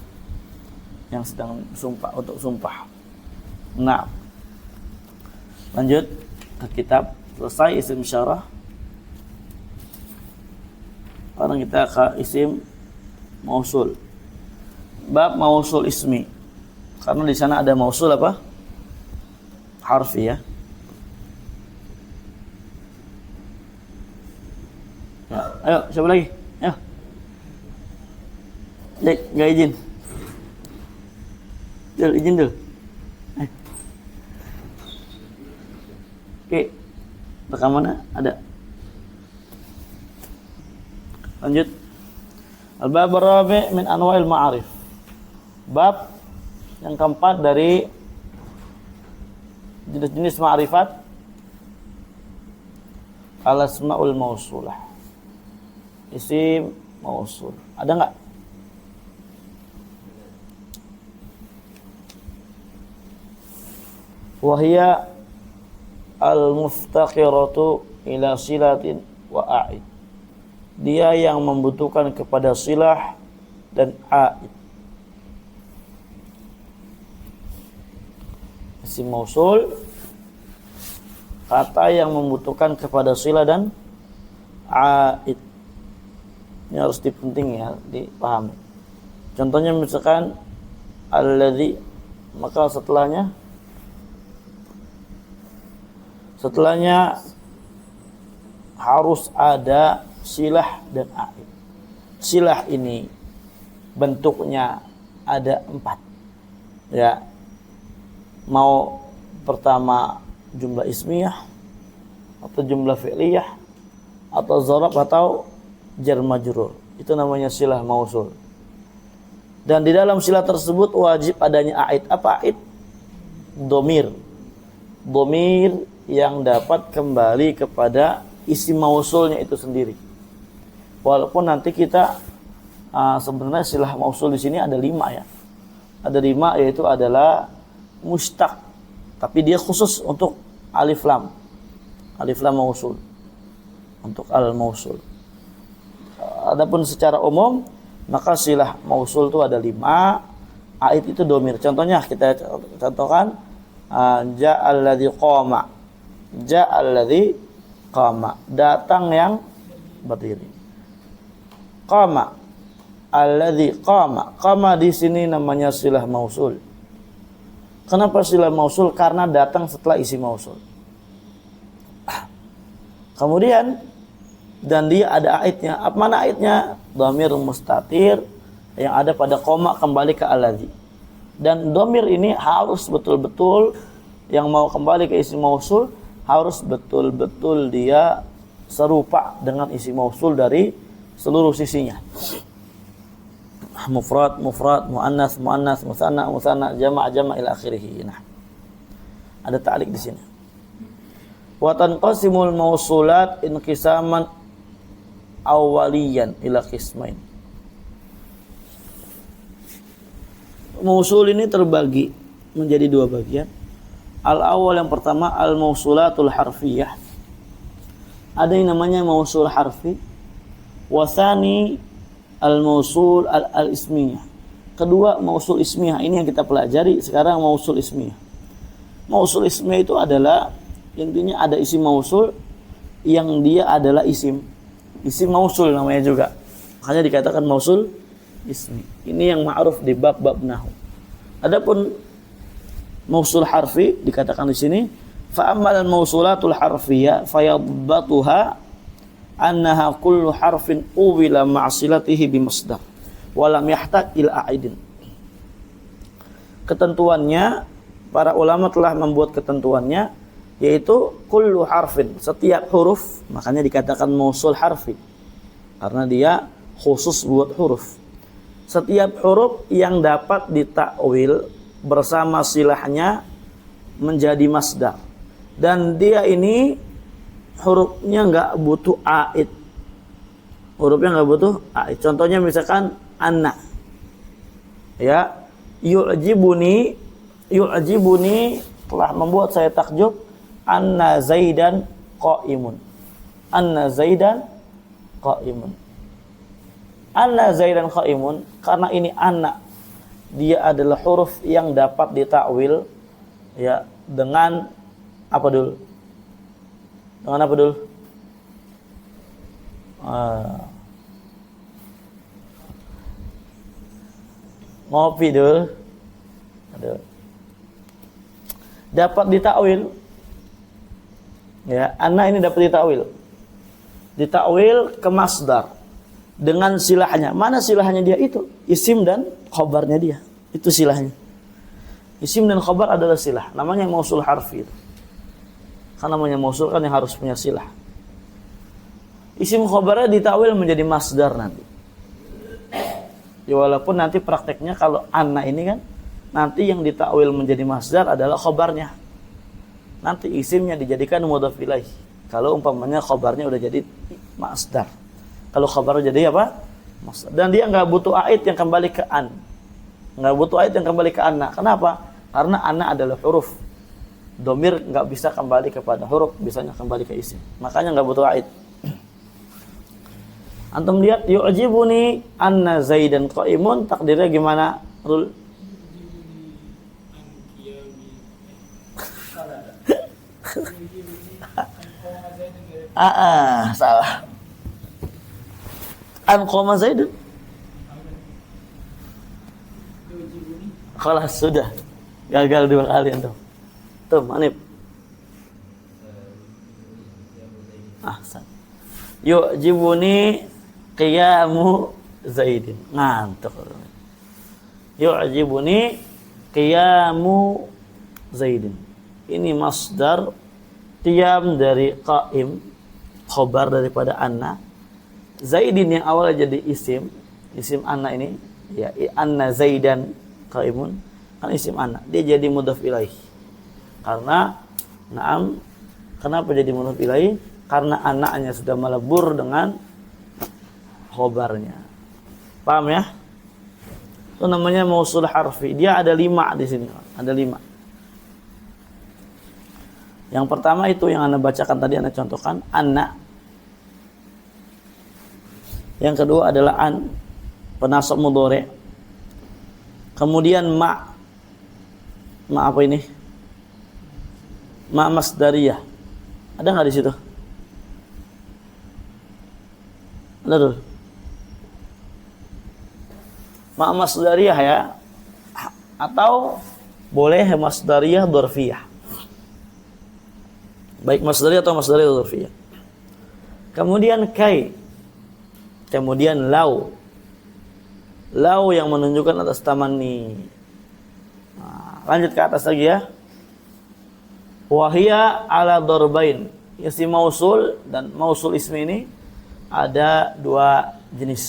yang sedang sumpah untuk sumpah. Nah, lanjut ke kitab. Selesai isim isyarah. Sekarang kita ke isim mausul. Bab mausul ismi. Karena di sana ada mausul apa? Harfi ya. Ya, ayo siapa lagi? Ayo. Jek, gak izin. Dul, izin dulu. Oke. Rekamannya ada. Lanjut. Al-bab ar-rabi' min anwa'il ma'arif. Bab yang keempat dari jenis-jenis ma'rifat al-asma'ul mausulah. Isim mausul. Ada enggak? Wahia al-muftaqiratu ila silatin wa a'id. Dia yang membutuhkan kepada silah dan a'id. Isim mausul, kata yang membutuhkan kepada silah dan a'id. Ini harus dipenting ya, dipahami. Contohnya misalkan alladzi, maka setelahnya harus ada silah dan a'id. Silah ini bentuknya ada 4. Ya. Mau pertama jumlah ismiyah atau jumlah fi'liyah atau zaraf atau jar majrur. Itu namanya silah mausul. Dan di dalam silah tersebut wajib adanya a'id. Apa a'id? Dhamir. Dhamir yang dapat kembali kepada isim mausulnya itu sendiri. Walaupun nanti kita sebenarnya silah mausul di sini ada 5 ya. Ada 5, yaitu adalah mustaq, tapi dia khusus untuk alif lam. Alif lam mausul. Untuk al mausul. Adapun secara umum maka silah mausul itu ada 5. A'id itu dhamir. Contohnya kita contohkan ja'alladzi qama. Ja'alladzi qama, datang yang berdiri. Qama, alladzi qama. Qama di sini namanya silah mausul. Kenapa silah mausul? Karena datang setelah isim mausul. Kemudian dan dia ada aidnya. Apa mana aidnya? Dhamir mustatir yang ada pada koma kembali ke alladzi. Dan dhamir ini harus betul-betul yang mau kembali ke isim mausul harus betul-betul dia serupa dengan isim mausul dari seluruh sisinya. Mufrad, muannas, musanna, jama' ila akhirih. Nah, ada ta'liq di sini. Wa tanqasimul mausulat inqisaman awwaliyan ila qismain. Mausul ini terbagi menjadi 2 bagian. Al-awwal yang pertama al-mausulatul harfiyah. Ada yang namanya mausul harfi. Wasani al-mausul al-ismiyah. Kedua mausul ismiyah, ini yang kita pelajari sekarang. Mausul ismiyah. Mausul ismiyah itu adalah intinya ada isim mausul yang dia adalah isim mausul namanya juga. Makanya dikatakan mausul ismi. Ini yang ma'ruf di bab-bab nahwu. Adapun mausul harfi dikatakan di sini fa ammal mausulatul harfiyah fayadbatuha annaha kullu harfin uwila ma'silatihi bimasdar wa lam yahtaq ila a'idin. Ketentuannya, para ulama telah membuat ketentuannya, yaitu kullu harfin, setiap huruf, makanya dikatakan mausul harfi karena dia khusus buat huruf. Setiap huruf yang dapat ditakwil bersama silahnya menjadi masdar. Dan dia ini hurufnya nggak butuh aid. Hurufnya nggak butuh aid. Contohnya misalkan anna. Ya, yu'jibuni telah membuat saya takjub anna zaidan qaimun. Anna zaidan qaimun. Anna zaidan qaimun, karena ini anna, dia adalah huruf yang dapat ditakwil ya dengan apa dulu? Dengan apa dulu? Ngopi dulu. Aduh. Dapat ditakwil. Ya, anna ini dapat ditakwil. Ditakwil ke masdar dengan silahnya. Mana silahnya dia itu? Isim dan khobarnya dia. Itu silahnya. Isim dan khobar adalah silah. Namanya mausul harfi. Karena namanya mausul kan yang harus punya silah. Isim khobarnya ditakwil menjadi masdar nanti. Ya, walaupun nanti prakteknya kalau anna ini kan nanti yang ditakwil menjadi masdar adalah khobarnya. Nanti isimnya dijadikan mudhaf ilaih. Kalau umpamanya khobarnya udah jadi masdar. Kalau khobarnya jadi apa? Masdar. Dan dia nggak butuh aid yang kembali ke an. Nggak butuh aid yang kembali ke anna. Kenapa? Karena anna adalah huruf. Domir nggak bisa kembali kepada huruf, bisanya kembali ke isim. Makanya nggak butuh aid. Antum lihat yu'jibuni anna zaidan qaimun, takdirnya gimana? Rul? Salah. An qoma zaidun. Khalas sudah. Gagal 2 kali antum. Tuh, Manip. Ahsan. Yu'jibuni qiyamu zaidin. Ngantuk. Yu'jibuni qiyamu zaidin. Ini masdar, qiyam dari qaim, khobar daripada anna. Zaidin yang awalnya jadi isim anna ini, ya anna zaidan qaimun, kan isim anna. Dia jadi mudhaf ilaih. Karena kenapa jadi mudhaf ilaih? Karena anaknya sudah melebur dengan khobarnya. Paham ya? Itu namanya mausul harfi. Dia ada 5 di sini. Ada 5. Yang pertama itu yang Anda bacakan tadi, Anda contohkan anna. Yang kedua adalah an, penasab mudhari'. Kemudian ma apa ini? Ma masdariyah. Ada nggak di situ? Ada tuh. Ma masdariyah ya. Atau boleh masdariyah dzarfiyah. Baik masdariyah atau masdariyah dzarfiyah. Kemudian kai. Kemudian lau yang menunjukkan atas tamanni. Nah, lanjut ke atas lagi ya. Wahia ala darbain. Isim mausul dan mausul ismi ini ada 2 jenis.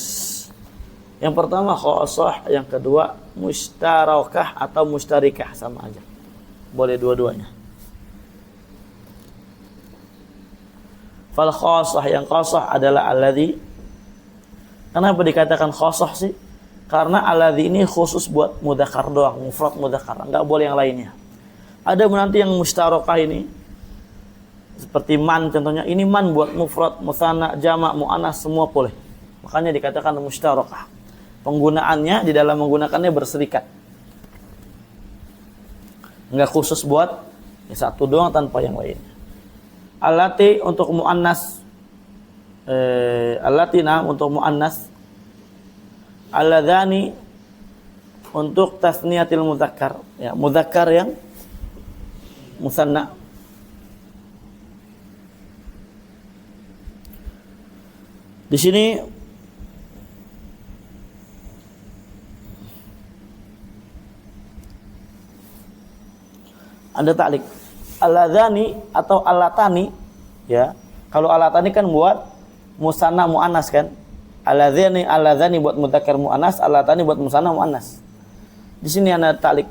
Yang pertama khosoh, yang kedua mustarakah atau mustarikah, sama aja. Boleh dua-duanya. Fal khosoh, yang khosoh adalah alladzi. Kenapa dikatakan khosoh sih? Karena alladzi ini khusus buat mudzakkar doang, mufrad mudzakkar, enggak boleh yang lainnya. Ada nanti yang mustarakah ini seperti man contohnya, ini man buat mufrad, musanna, jamak, muannas semua boleh. Makanya dikatakan mustarakah. Penggunaannya di dalam menggunakannya berserikat. Enggak khusus buat satu doang tanpa yang lainnya. Allati untuk muannas, allatina untuk muannas, alladzani untuk tasniyatil mudzakkar, ya mudzakkar yang musanna. Di sini ada ta'liq. Alladzani atau allatani, ya. Kalau allatani kan buat musanna muannas kan. Alladzani buat mudzakkar muannas, allatani buat musanna muannas. Di sini ada ta'liq.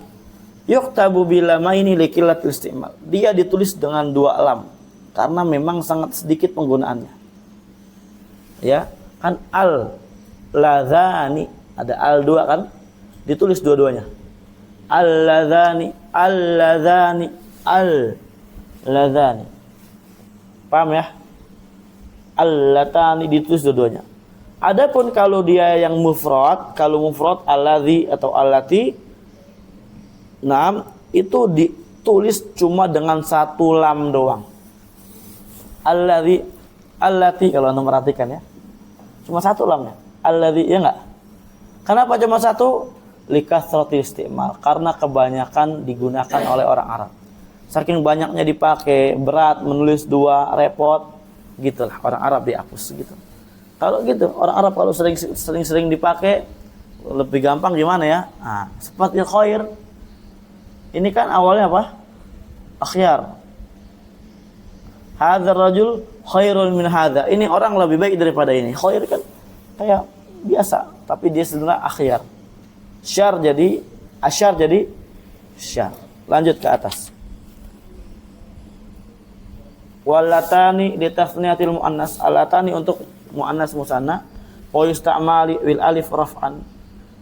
Yuktabu bilamaini liqillatil istimal. Dia ditulis dengan 2 lam karena memang sangat sedikit penggunaannya. Ya, kan al-ladzani, ada al 2 kan? Ditulis dua-duanya. Al-ladzani, al-ladzani, al-ladzani. Paham ya? Al-latani ditulis dua-duanya. Adapun kalau dia yang mufrad, kalau mufrad alladzi atau allati, nah itu ditulis cuma dengan 1 lam doang. Alladzi, allati kalau Anda perhatikan ya. Cuma 1 lamnya. Alladzi, ya enggak? Kenapa cuma 1? Likathrati istimal, karena kebanyakan digunakan oleh orang Arab. Saking banyaknya dipakai, berat menulis 2, repot, gitulah orang Arab dihapus gitu. Kalau gitu, orang Arab kalau sering dipakai lebih gampang gimana ya? Nah, seperti khair. Ini kan awalnya apa? Akhyar. Hadzal rajul khairun min hadza. Ini orang lebih baik daripada ini. Khair kan kayak biasa, tapi dia sebenarnya akhyar. Syar jadi asyar jadi syar. Lanjut ke atas. Walatani litasniyatil muannas. Alatani untuk muannas musanna. Wa yusta'mali bil alif raf'an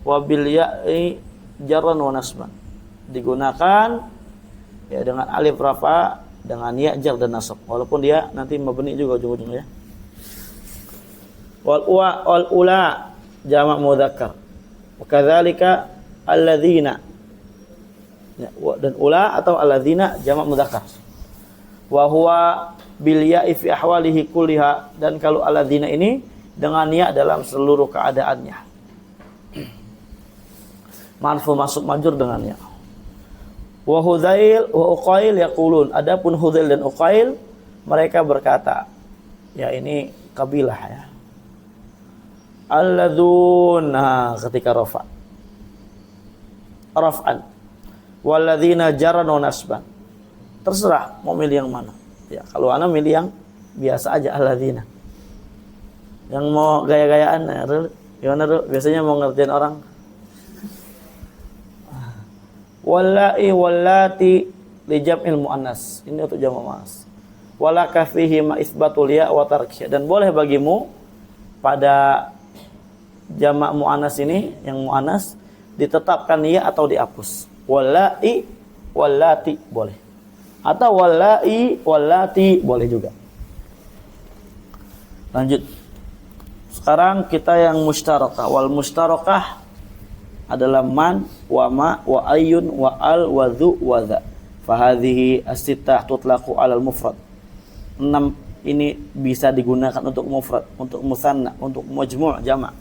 wa bil ya'i jarran wa nasban. Digunakan ya dengan alif rafa, dengan ya jar dan nasab. Walaupun dia nanti mabni juga ujung-ujungnya. Wal ula jamak mudzakkar. Wa kadzalika alladzina. Ya, dan ula atau alladzina jamak mudzakkar. Wa huwa bil ya'i fi ahwalihi kulliha, dan kalau alladzina ini dengan ya dalam seluruh keadaannya. Marfu masuk majrur dengan ya. Wa Hudzail wa Uqail yaqulun, adapun Hudzail dan Uqail mereka berkata, ya ini kabilah ya. Alladzuna ketika raf'an walladzina jarran wa nasban. Terserah mau milih yang mana. Ya, kalau ana milih yang biasa aja alladzina. Yang mau gaya-gayaan gimana dulu? Biasanya mau ngertiin orang. Wallahi wallati li jam'il muannas. Ini untuk jamak muannas. Walaka fihi ma itsbatul ya wa tarkih. Dan boleh bagimu pada jamak muannas ini, yang muannas ditetapkan ya atau dihapus. Wallahi wallati boleh. Atau wallahi wallati boleh juga. Lanjut. Sekarang kita yang mustarakah. Wal mustarakah adalah man, wa ma, wa ayyun, wa al, wa dhu, wa dha. Fahadhihi as-sittah tutlaqu 'alal mufrad. 6 ini bisa digunakan untuk mufrad, untuk musanna, untuk majmu' jamak.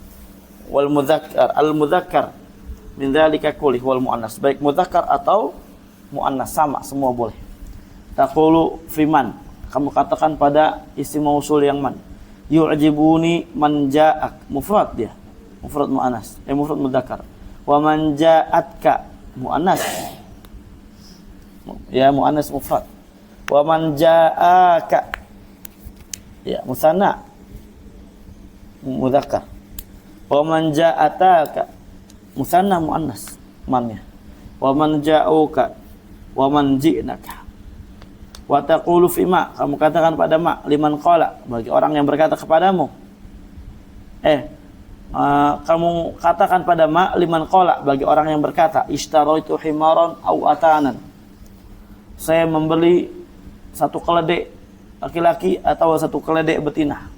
Wal mudzakkar, al mudzakkar min dzalika kulli wal muannas. Baik mudzakkar atau muannas sama, semua boleh. Taqulu fi man, kamu katakan pada isim mausul yang man. Yu'jibuni man ja'ak, mufrad dia. Mufrad muannas, mufrad mudzakkar. Wa man ja'atka muannas. Ya muannas mufrad. Wa man ja'aka ya musanna mudzakkar. Wa man ja'ataka musanna muannas mannya. Wa man ja'uka wa man ji'naka. Wa taqulu fi ma, kamu katakan pada ma liman qala, bagi orang yang berkata kepadamu. Kamu katakan pada ma liman qala, bagi orang yang berkata ishtaraitu himaran aw atanan. Saya membeli satu keledai laki-laki atau satu keledai betina.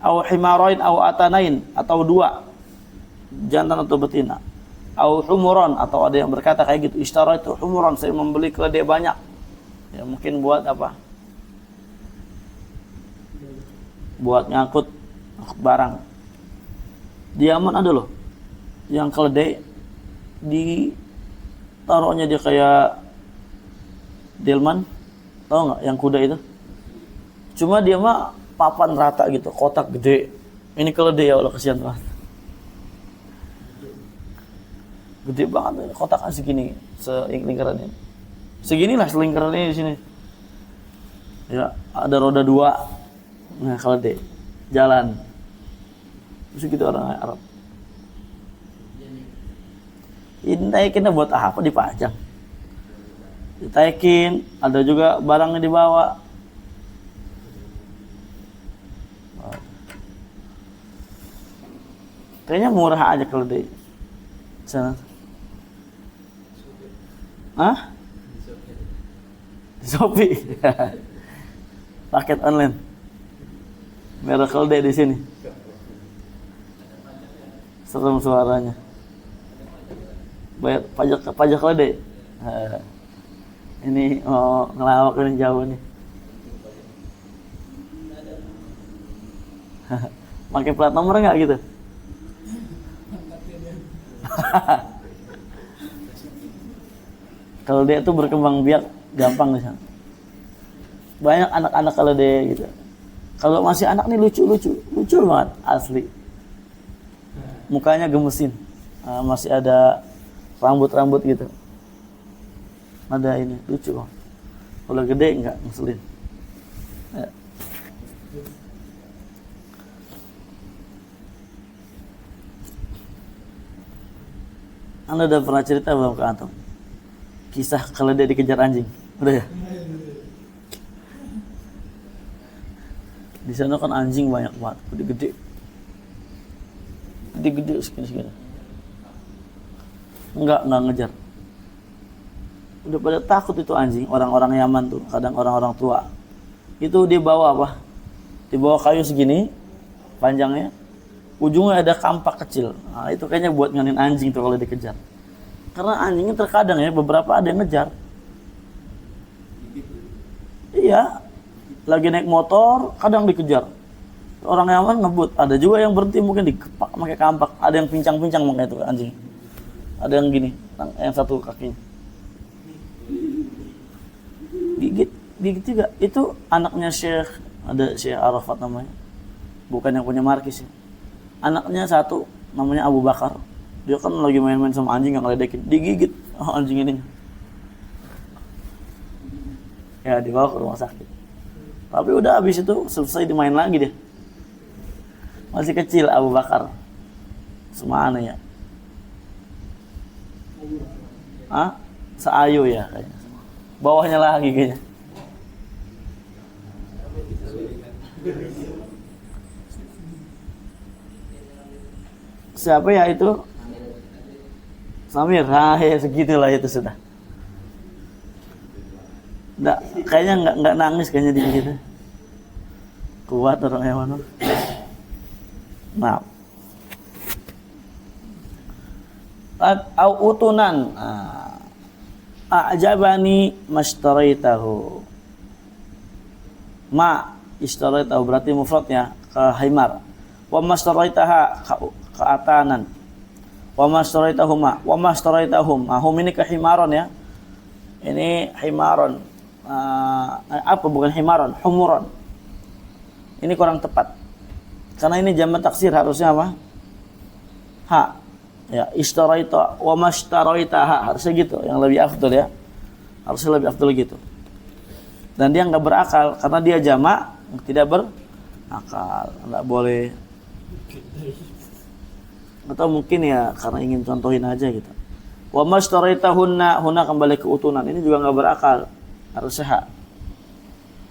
Aw himarain aw atanain, atau 2 jantan atau betina. Aw humuran, atau ada yang berkata kayak gitu, ishtaraitu humuran, saya membeli keledai banyak. Ya mungkin buat apa? Buat ngangkut barang. Di Yaman ada loh yang keledai ditaruhnya dia kayak delman, tahu nggak yang kuda itu? Cuma dia mah papan rata gitu, kotak gede. Ini keledai, ya Allah kasihan banget. Gede banget, kotaknya segini, selingkaran ini. Seginilah selingkaran ini di sini. Ya, ada roda 2. Nah, keledai jalan. Terus gitu orang Arab. Ditaikin buat apa? Dipajang. Ditaikin, ada juga barangnya dibawa. Kayaknya murah aja kalau di sana. Hah? Di Shopee. Paket online. Miracle Day di sini. Serem suaranya. Bayar pajak Day. Ini ngelawak ini jauh nih. Pakai plat nomor nggak gitu? Kalau dia tuh berkembang biak gampang di sana. Banyak anak-anak kalau dia gitu. Kalau masih anak nih lucu banget asli. Mukanya gemesin, masih ada rambut gitu. Ada ini lucu. Kalau gede enggak ngeselin. Ya. Anda udah pernah cerita belum ke antum? Kisah kalau dia dikejar anjing, udah ya? Di sana kan anjing banyak banget, gede segini. Enggak ngejar. Udah pada takut itu anjing, orang-orang Yaman tuh, kadang orang-orang tua. Itu dia bawa apa? Dibawa kayu segini, panjangnya, ujungnya ada kampak kecil. Nah, itu kayaknya buat nganin anjing tuh kalau dikejar. Karena anjingnya terkadang ya beberapa ada yang ngejar. Iya, lagi naik motor, kadang dikejar. Orang Yaman ngebut, ada juga yang berhenti mungkin dikepak pakai kampak, ada yang pincang-pincang makanya itu anjing. Ada yang gini, yang satu kakinya. Gigit juga. Itu anaknya Syekh, ada Syekh Arafat namanya. Bukan yang punya markis ya. Anaknya satu namanya Abu Bakar. Dia kan lagi main-main sama anjing yang ngeledekin, digigit anjing ini. Ya dibawa ke rumah sakit. Tapi udah habis itu selesai dimain lagi deh. Masih kecil Abu Bakar. Semana ya? Seayu ya kayaknya. Bawahnya lagi kayaknya. Siapa ya itu? Samir, ya segitulah itu sudah. Kayaknya nggak nangis kayaknya di gitu. Kuat orang Yaman. Nah, au utunan. A'jabani mashtaraitahu. Ma ishtaraitahu berarti mufradnya ke himar. Wa mashtaraitaha ke atanan. Wa mashtaraitahuma wa mashtaraitahum. Hum ini ke himaron ya. Ini himaron. Apa bukan himaron, humuron. Ini kurang tepat. Karena ini jamak taksir harusnya apa? Ha. Ya, ishtaraita wa mashtaraitaha harusnya gitu, yang lebih afdal ya. Harusnya lebih afdal gitu. Dan dia enggak berakal karena dia jamak, tidak berakal. Enggak boleh. Atau mungkin ya karena ingin contohin aja gitu. Wa mashtaraitahunna, huna kembali ke utunan. Ini juga enggak berakal. Harusnya ha.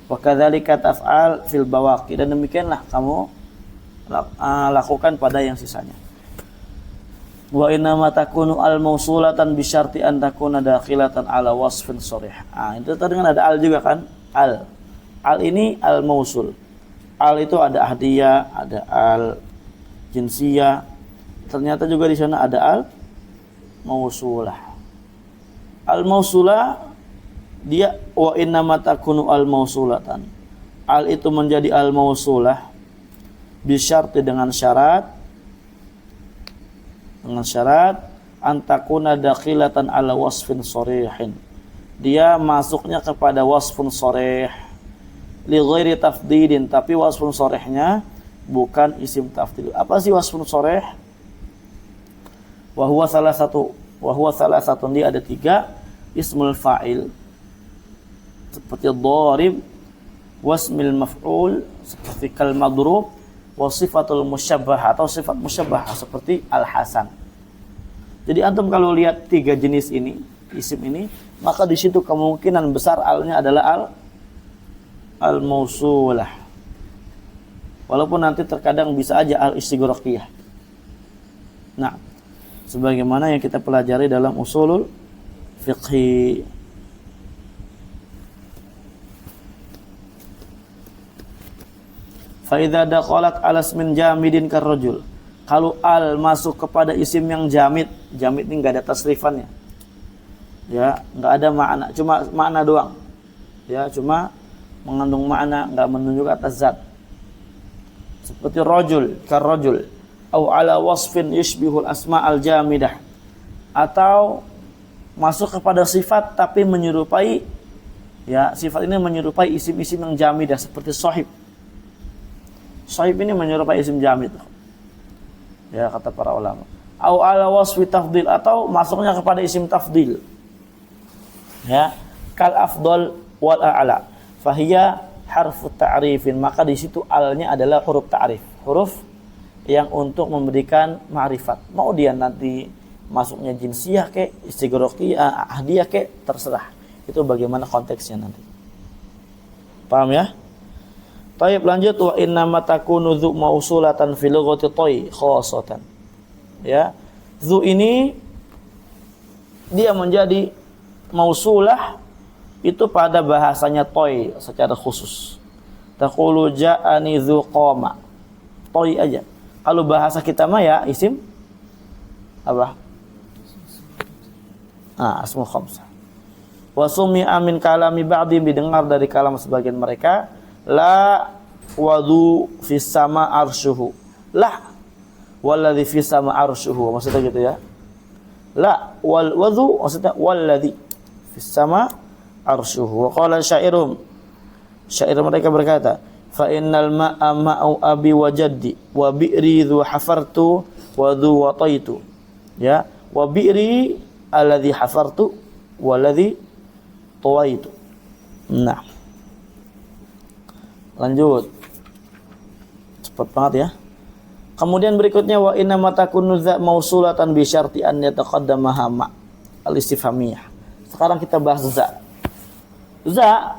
Wa kadzalika taf'al fil bawaqi, dan demikianlah kamu lakukan pada yang sisanya. Wa inna ma takunu al mausulatan bi syarti an takuna dakhilatan ala wasfin sharih. Itu tadi kan ada al juga kan? Al. Al ini al mausul. Al itu ada ahdiyah, ada al jinsiyah. Ternyata juga di sana ada al mausulah. Al mausulah dia wa inna ma takunu al mausulatan. Al itu menjadi al mausulah bi syarti dengan syarat antakuna dakhilatan ala wasfin sharihin. Dia masuknya kepada wasfun sharih li ghairi tafdilin, tapi wasfun sharihnya bukan isim tafdil. Apa sih wasfun sharih? Wa huwa salah satu dia ada 3 ismul fa'il seperti dharib, wasmil maf'ul seperti kal madrub, wa sifatul musyabbah atau sifat musyabbah seperti al-hasan. Jadi antum kalau lihat 3 jenis ini, isim ini, maka di situ kemungkinan besar alnya adalah al-mausulah. Walaupun nanti terkadang bisa aja al-istighraqiyah. Nah, sebagaimana yang kita pelajari dalam usulul fiqhi. Fa idza dakhalat ala ismin jamidin karrajul. Kalau al masuk kepada isim yang jamid, jamid ini enggak ada tasrifannya. Ya, enggak ada makna, cuma makna doang. Ya, cuma mengandung makna, enggak menunjuk atas zat. Seperti rajul, karrajul, atau ala wasfin yushbihul asma al jamidah. Atau masuk kepada sifat tapi menyerupai, ya, sifat ini menyerupai isim-isim yang jamidah seperti sahib. Sahib ini menyerupai isim jamid. Ya, kata para ulama. Au ala wasfi tafdil, atau masuknya kepada isim tafdil. Ya, kal afdal wal a'la. Fahiya harfu ta'rifin, maka di situ alnya adalah huruf ta'rif. Huruf yang untuk memberikan ma'rifat. Mau dia nanti masuknya jinsiyah kek, istighraqiyah, ahdiyah kek, terserah. Itu bagaimana konteksnya nanti. Paham ya? Taib, lanjut, wa inna matakunu dzu mausulatan fil lughati toy khassatan. Ya, dzu ini dia menjadi mausulah itu pada bahasanya toy secara khusus. Taqulu ja'ani dzu qama. Toy aja. Kalau bahasa kita mah ya isim apa? Asmul khamsah. Wa sumi'a min kalami ba'di, didengar dari kalam sebagian mereka. La wadu fis sama arshuhu. La walladzi fis sama arshuhu. Maksudnya gitu ya. La wal wadu maksudnya walladzi fis sama arshuhu. Wa qala syairum. Syair mereka berkata, fa innal ma'a ma'u abi wa jaddi wa bi'ri dzu hafartu wa dzu wataitu. Ya, wa bi'ri alladzi hafartu walladzi tawaitu. Nah, lanjut. Cepat banget ya. Kemudian berikutnya wa inna matakunu dza mausulatan bi syarti an yataqaddamaha ma al-istifhamiyah. Sekarang kita bahas za. Za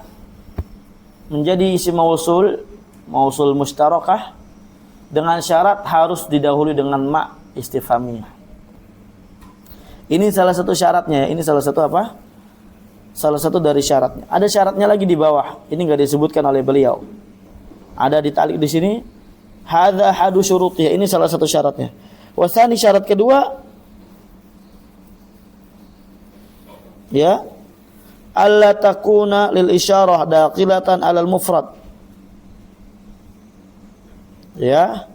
menjadi isim mausul, mausul mustarakah, dengan syarat harus didahului dengan ma istifhamiyah. Ini salah satu syaratnya. Ini salah satu apa? Salah satu dari syaratnya. Ada syaratnya lagi di bawah. Ini enggak disebutkan oleh beliau. Ada ditalik di sini. Hadza hadu syurutih. Ini salah satu syaratnya. Wasani, syarat kedua, ya, alla takuna lil isyarah daqilatan alal mufrad. Ya,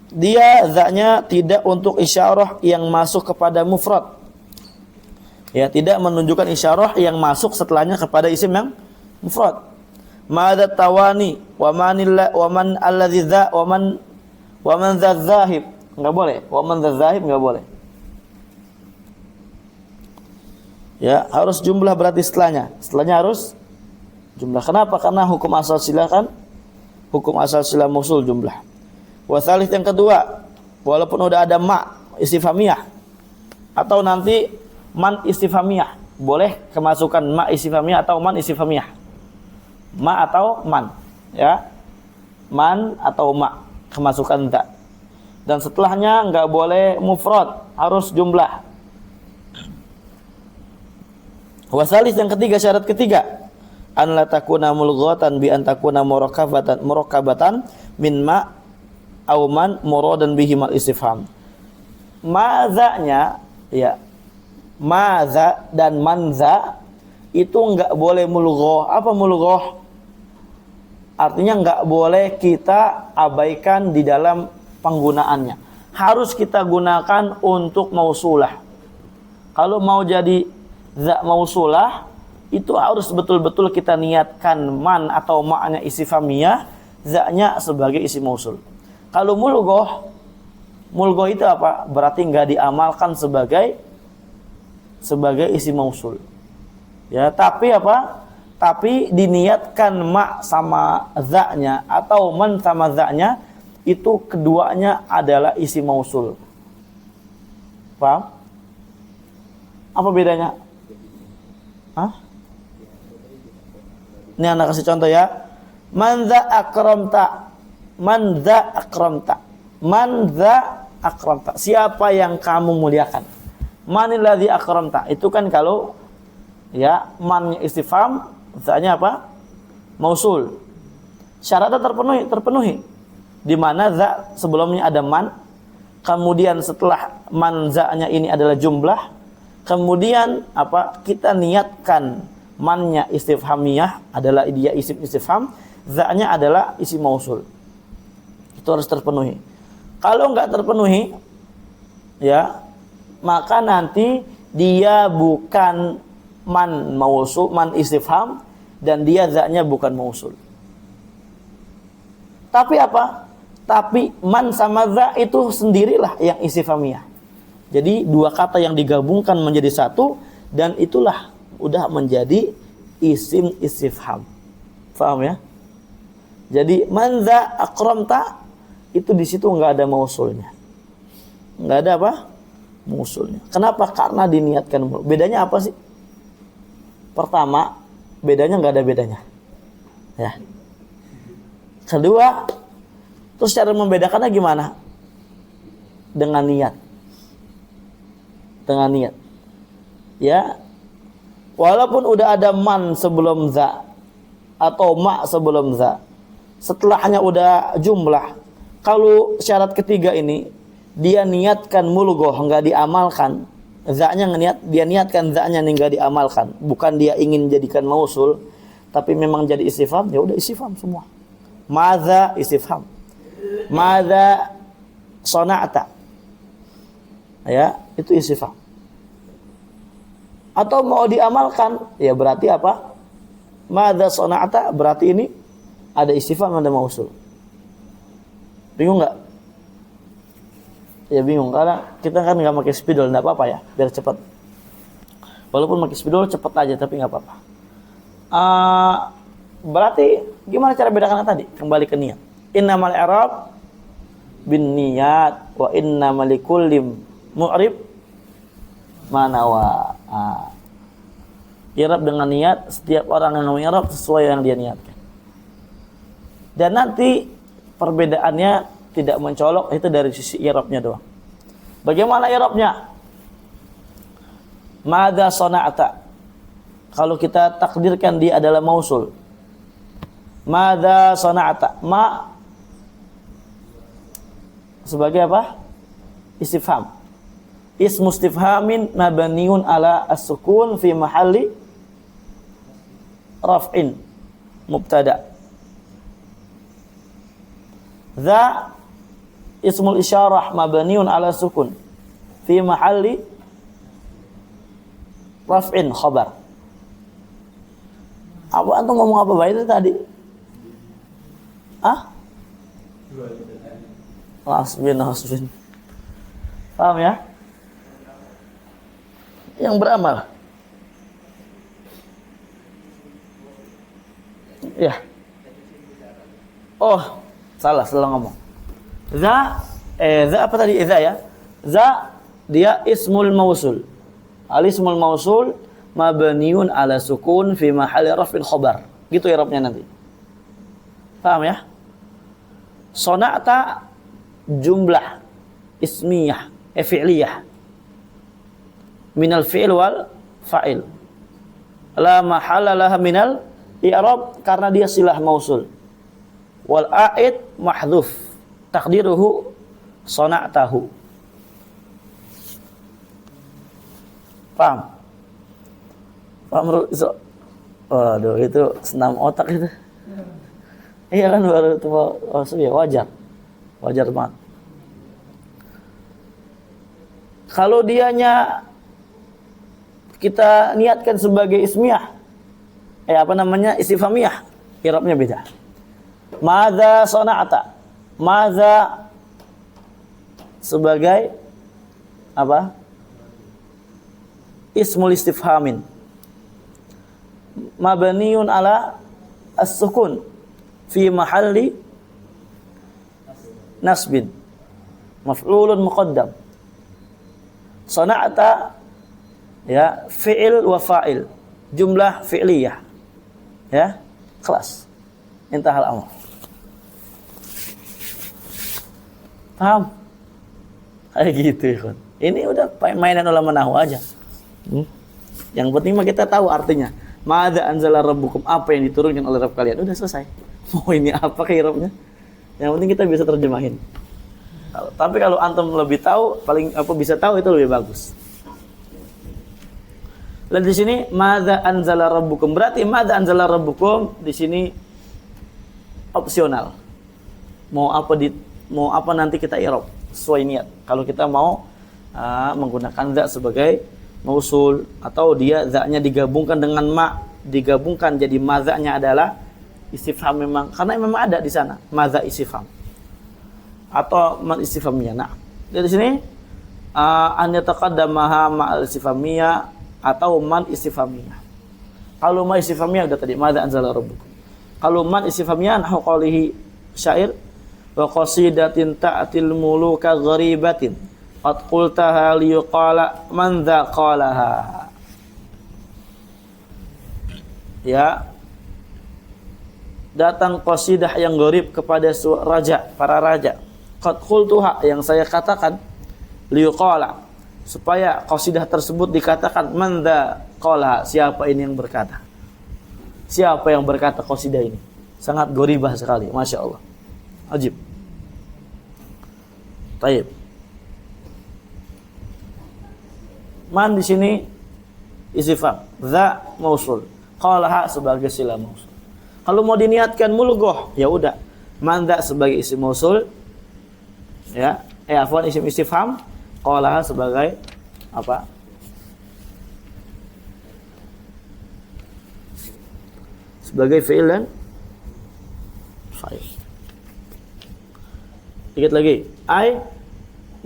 dia zaknya tidak untuk isyarah yang masuk kepada mufrad. Ya, tidak menunjukkan isyarah yang masuk setelahnya kepada isim yang mufrad. Madza tawani wa man alladzi dza wa man dzahib, enggak boleh. Wa man dzahib enggak boleh. Ya, harus jumlah berarti setelahnya. Setelahnya harus jumlah. Kenapa? Karena hukum asal sila kan, hukum asal sila mausul jumlah. Wa tsalits, yang kedua, walaupun udah ada ma istifhamiyah atau nanti man istifhamiyah, boleh kemasukan ma istifhamiyah atau man istifhamiyah. Ma atau man, ya. Man atau ma, kemasukan ta. Dan setelahnya enggak boleh mufrad, harus jumlah. Wasalis, yang ketiga, syarat ketiga, an la takuna mulghatan bi an takuna murakabatan min ma au man muradan bihi mal istifham. Mazanya, ya, maza dan manza itu enggak boleh mulghah. Apa mulghah? Artinya enggak boleh kita abaikan di dalam penggunaannya. Harus kita gunakan untuk mausulah. Kalau mau jadi za mausulah, itu harus betul-betul kita niatkan man atau makna istifhamiyah, za-nya sebagai isim mausul. Kalau mulghah itu apa? Berarti enggak diamalkan sebagai isim mausul. Ya, tapi apa? Tapi diniatkan ma sama za-nya atau man sama za-nya, itu keduanya adalah isim mausul. Paham? Apa bedanya? Hah? Ini anak kasih contoh ya. Man dza akramta. Man dza akramta. Man dza akramta. Siapa yang kamu muliakan? Manil ladzi akramta. Itu kan kalau ya man istifham, dzanya apa? Mausul. Syaratnya terpenuhi. Di mana dza sebelumnya ada man, kemudian setelah man dzanya ini adalah jumlah, kemudian apa? Kita niatkan mannya istifhamiyah adalah dia isim istifham, dzanya adalah isim mausul. Itu harus terpenuhi. Kalau enggak terpenuhi, ya, maka nanti dia bukan man mausul, man istifham, dan dia dzanya bukan mausul. Tapi apa? Tapi man sama dza itu sendirilah yang istifhamiyah. Jadi dua kata yang digabungkan menjadi satu, dan itulah udah menjadi isim istifham. Paham ya? Jadi man dza akramta itu di situ enggak ada mausulnya. Enggak ada apa? Mausulnya. Kenapa? Karena diniatkan. Bedanya apa sih? Pertama, bedanya enggak ada bedanya. Ya. Kedua, terus cara membedakannya gimana? Dengan niat. Dengan niat. Ya. Walaupun udah ada man sebelum za atau ma sebelum za, setelahnya udah jumlah. Kalau syarat ketiga ini dia niatkan mulghoh, enggak diamalkan, za-nya dia niatkan za-nya enggak diamalkan, bukan dia ingin jadikan mausul, tapi memang jadi istifham, ya udah istifham semua. Madza istifham. Madza sana'ta. Ya, itu istifham. Atau mau diamalkan, ya berarti apa? Madza sana'ta, berarti ini ada istifham, ada mausul. Bingung enggak? Ya bingung, karena kita kan enggak pakai spidol, enggak apa-apa ya, biar cepat. Walaupun pakai spidol cepat aja, tapi enggak apa-apa. Berarti gimana cara bedakannya tadi? Kembali ke niat. Innamal i'rab bin niyat wa innamal likulli mu'rib manawa. I'rab dengan niat, setiap orang yang i'rab sesuai yang dia niatkan. Dan nanti perbedaannya tidak mencolok, itu dari sisi i'rabnya doang. Bagaimana i'rabnya? Madza sana'ta. Kalau kita takdirkan dia adalah mausul. Madza sana'ta. Ma sebagai apa? Istifham. Ismu istifhamin mabniun ala as-sukun fi mahalli raf'in mubtada. Dza ismul isyarah mabniun ala sukun fi mahalli raf'in khabar. Apa antum ngomong apa baik itu tadi? Hasbin. Paham ya? Yang beramal. Ya. Oh, salah ngomong. Za apa tadi? Za ya. Za dia ismul mausul. Al-ismul mausul mabniun ala sukun fi mahalli raf'in khabar. Gitu i'rabnya nanti. Paham ya? Sana'ta jumlah ismiyah, fi'liyah. Minal fi'il wal fa'il. La mahalla laha minal i'rab karena dia silah mausul. Wal a'id mahdhuf. Taqdiruhu sana'tahu. Paham? Paham Iso? Waduh, itu senam otak itu. Iya kan, baru itu ya wajar banget. Kalau dianya kita niatkan sebagai ismiyah, istifhamiyah, i'rabnya beda. Madza sana'ta. Madza sebagai apa? Ismul istifhamin mabniun ala as-sukun fi mahalli nasbin maf'ulun muqaddam. Sana'ta ya fi'il wa fa'il, jumlah fi'liyah. Ya, kelas. Intahal amr. Paham? Kayak gitu, ikhwan. Ini udah mainan ulama nahwu aja. Yang penting mah kita tahu artinya. Ma'adza anzala rabbukum, apa yang diturunkan oleh Rabb kalian. Udah selesai. Mau ini apa kirabnya? Yang penting kita bisa terjemahin. Tapi kalau antum lebih tahu, paling apa bisa tahu itu lebih bagus. Lalu di sini ma'adza anzala rabbukum, berarti ma'adza anzala rabbukum di sini opsional. Mau apa nanti kita i'rab sesuai niat. Kalau kita mau menggunakan za sebagai mausul atau dia za-nya digabungkan dengan ma, digabungkan jadi mazanya adalah istifham memang, karena memang ada di sana maza istifham atau man istifhamiyah. Nah, dari sini an yataqaddamaha ma'al istifhamiyah atau man istifhamiyah. Kalau man istifhamiyah udah tadi madza anzala rabbukum. Kalau man istifhamiyah nahu qalihi syair wa qasidatin ta'til muluka gharibatin qad qultaha liyuqala man dza qalaha. Ya, datang qasidah yang gharib kepada raja, para raja. Qad qultuha, yang saya katakan, liyuqala, supaya qasidah tersebut dikatakan man dza qalaha, siapa ini yang berkata. Siapa yang berkata qasidah ini? Sangat gharibah sekali, Masya Allah. Ajib. Taib. Man di sini istifham, dza mausul, qalaha sebagai sila mausul. Kalau mau diniatkan mulghah, ya udah man dza sebagai isim mausul, ya, afwan isim istifham, qalaha sebagai apa? Sebagai fi'il dan fa'il. Dikit lagi. Ai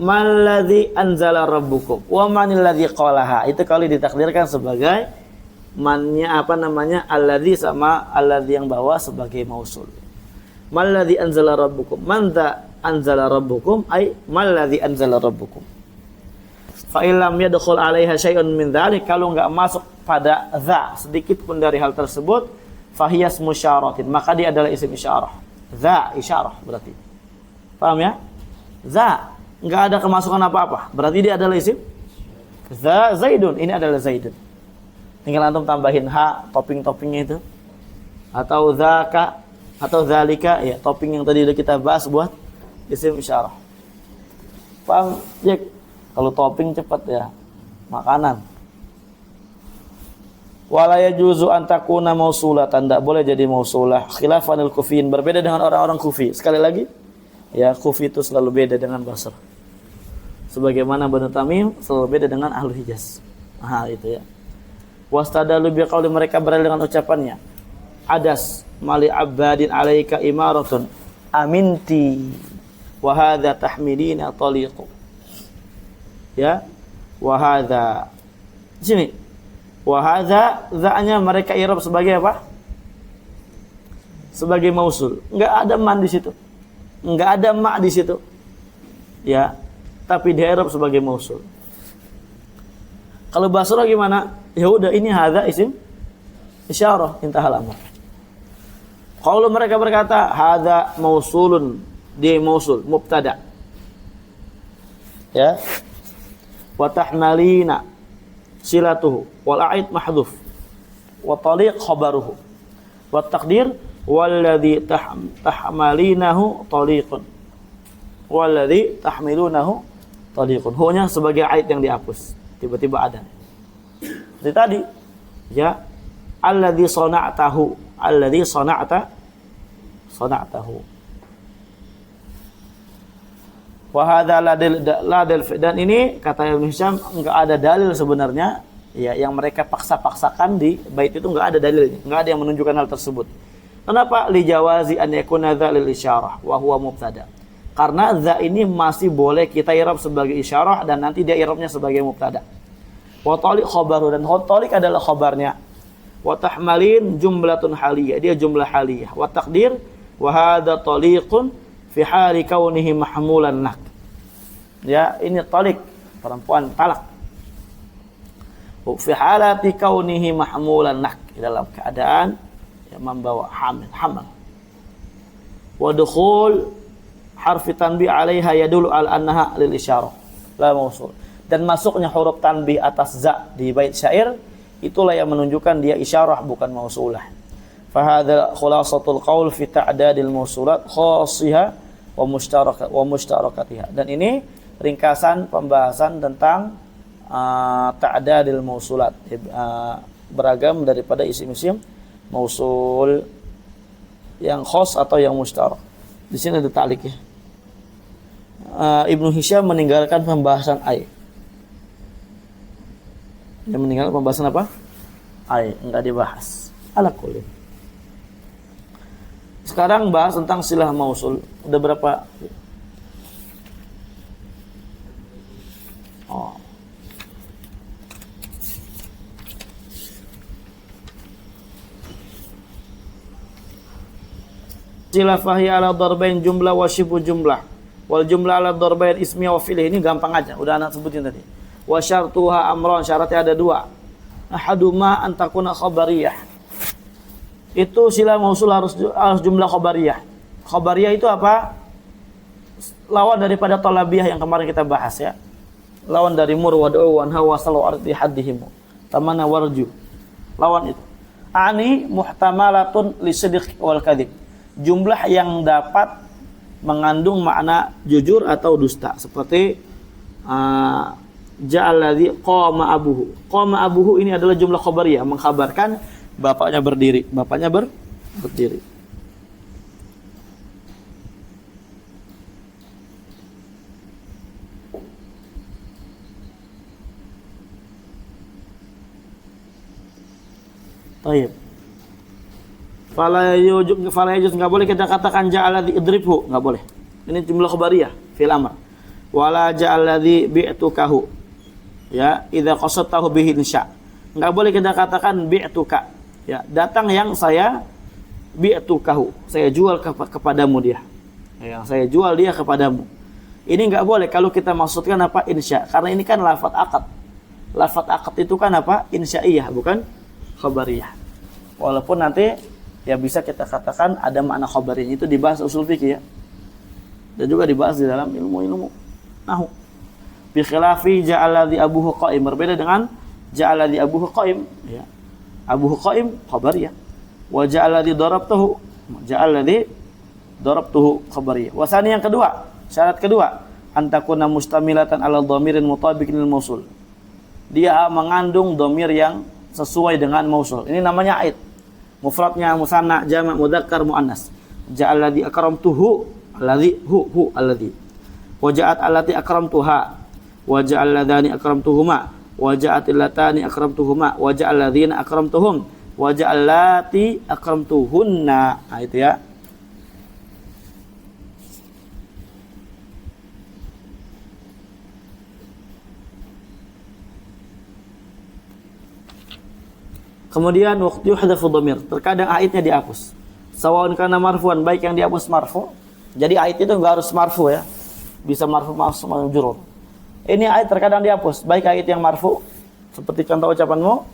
malladzi anzala rabbukum wa manil ladzi qalaha. Itu kalau ditakdirkan sebagai mannya apa namanya? Alladzi sama alladzi yang bawah sebagai mausul. Malladzi anzala rabbukum. Man dza anzala rabbukum ai malladzi anzala rabbukum. Fa illam yadkhul 'alaiha syai'un min dzalik, kalau enggak masuk pada dza sedikit pun dari hal tersebut, fahiyas musyaratin, maka dia adalah isim isyarah. Dza isyarah berarti. Paham ya? Za enggak ada kemasukan apa-apa, berarti dia adalah isim. Za Zaidun, ini adalah Zaidun. Tinggal antum tambahin ha, topping-toppingnya itu. Atau zaka atau zalika, ya, topping yang tadi kita bahas buat isim isyarah. Paham? Ya, kalau topping cepat ya, makanan. Wala yajuzu an takuna mausulatan, tidak boleh jadi mausulah. Khilafanil kufiyin, berbeda dengan orang-orang Kufi. Sekali lagi, ya, Kufi itu selalu beda dengan Basra. Sebagaimana Banu Tamim selalu beda dengan Ahlul Hijaz. Nah, itu ya. Wastadalu biqauli, mereka berdalil dengan ucapannya. Adas mali abadin alaika imaratun aminti wa hadza tahmilina taliqu. Ya, wa hadza. Sini. Wa hadza, za-nya mereka i'rab sebagai apa? Sebagai mausul. Enggak ada man di situ. Enggak ada ma di situ. Ya, tapi di-i'rab sebagai mausul. Kalau Basra gimana? Ya udah, ini hadza isim isyarah, intahal amr. Kalau mereka berkata hadza mausulun, dia mausul, mubtada. Ya. Wa tahmalina silatuhu wal a'id mahdhuf wa taliq khabaruhu wa taqdir walladzi tahmalinahu taliqun walladzi tahmilunahu taliqun. Hunya sebagai a'id yang dihapus, tiba-tiba ada. Seperti tadi, ya, alladzi sana'tahu, alladzi sana'tahu. Wa hadza la dalil, dan ini kata Ibnu Hisham enggak ada dalil sebenarnya, ya, yang mereka paksa-paksakan di bait itu enggak ada dalilnya, enggak ada yang menunjukkan hal tersebut. Kenapa? Li jawazi an yakuna dza lil isyarah wa huwa mubtada. Karena dza ini masih boleh kita i'rab sebagai isyarah dan nanti dia i'rabnya sebagai mubtada. Wa taliq khabaru, dan taliq adalah khabarnya. Wa tahmalin jumlatun haliyah, dia jumlah haliyah. Wa taqdir wa hadza taliqun fi hali kaunihi mahmulan lak. Ya, ini talik, perempuan talak. fi halati kaunihi mahmulan nak, dalam keadaan yang membawa hamal. Wa dukhul harfi tanbih 'alaiha yadullu al annaha lil isyarah la mausul. Dan masuknya huruf tanbih atas za di bait syair itulah yang menunjukkan dia isyarah bukan mausulah. Fa hadza khulasatul qaul fi ta'dadil mausulat khassihah wa mushtarakatiha. Dan ini ringkasan pembahasan tentang ta'dadil mausulat, beragam daripada isim-isim mausul yang khas atau yang mustarak. Di sini ada ta'liq ya. Ibnu Hisham meninggalkan pembahasan ai. Dia meninggalkan pembahasan apa? Ai, enggak dibahas. Ala kulli. Sekarang bahas tentang silah mausul. Udah berapa? Oh. Silah fahiya ala darbain jumlah wa shibu jumlah. Wal jumlah ala darbain ismiyah wa fi'lih. Ini gampang aja, udah anak sebutin tadi. Wa syartuha amron, syaratnya ada dua. Ahaduma an takuna khabariyah. Itu sila mausul harus jumlah khabariyah. Khabariyah itu apa? Lawan daripada talabiyah yang kemarin kita bahas ya. Lawan dari mur wad'u wan hawa salu arti haddihim. Tamana warju. Lawan itu. Ani muhtamalatun li sidq wal kadhib. Jumlah yang dapat mengandung makna jujur atau dusta. Seperti ja'alladzi qama abuhu. Qama abuhu ini adalah jumlah khabariyah, mengkhabarkan bapaknya berdiri. Bapaknya berdiri. Baik. Fala yujuz enggak boleh kita katakan ja'alladzi idribhu, enggak boleh. Ini jumlah khabariyah fil amr. Wala ja'alladzi bi'tukahu. Ya, idza qasadtahu bihi insya. Enggak boleh kita katakan bi'tuka. Ya, datang yang saya bi'tukahu. Saya jual kepadamu dia. Yang saya jual dia kepadamu. Ini enggak boleh kalau kita maksudkan apa? Insya. Karena ini kan lafaz akad. Lafaz akad itu kan apa? Insya'iyah, bukan khabariyah. Walaupun nanti ya bisa kita katakan ada makna khabariyah, itu dibahas usul fikih ya. Dan juga dibahas di dalam ilmu-ilmu nahwu. Bi khilafi ja'alladzi abuhu qa'im, berbeda dengan ja'alladzi abuhu qa'im ya. Abuhu qa'im khabariyah. Wa ja'alladzi darabtuhu, ja'alladzi darabtuhu khabariyah. Wa tsani yang kedua, syarat kedua, antakuna mustamilatan 'ala dhamirin mutabiqin lil mausul. Dia mengandung dhamir yang sesuai dengan mausul. Ini namanya aid. Mufradnya musanna, jamak mudzakkar muannas. Ja'alladzi akramtuhu, alladzi hu alladzi. Wa ja'at allati akramtuha, wa ja'alladzani akramtuhuma, wa ja'atil latani akramtuhuma, wa ja'alladzina akramtuhum, wa ja'allati akramtuhunna. Nah, itu ya. Kemudian waktu yuhdhafu dhamir, terkadang aidnya dihapus. Sawaun kana marfuan, baik yang dihapus marfu. Jadi aid itu enggak harus marfu ya. Bisa marfu majrur. Ini aid terkadang dihapus, baik aid yang marfu seperti contoh ucapanmu,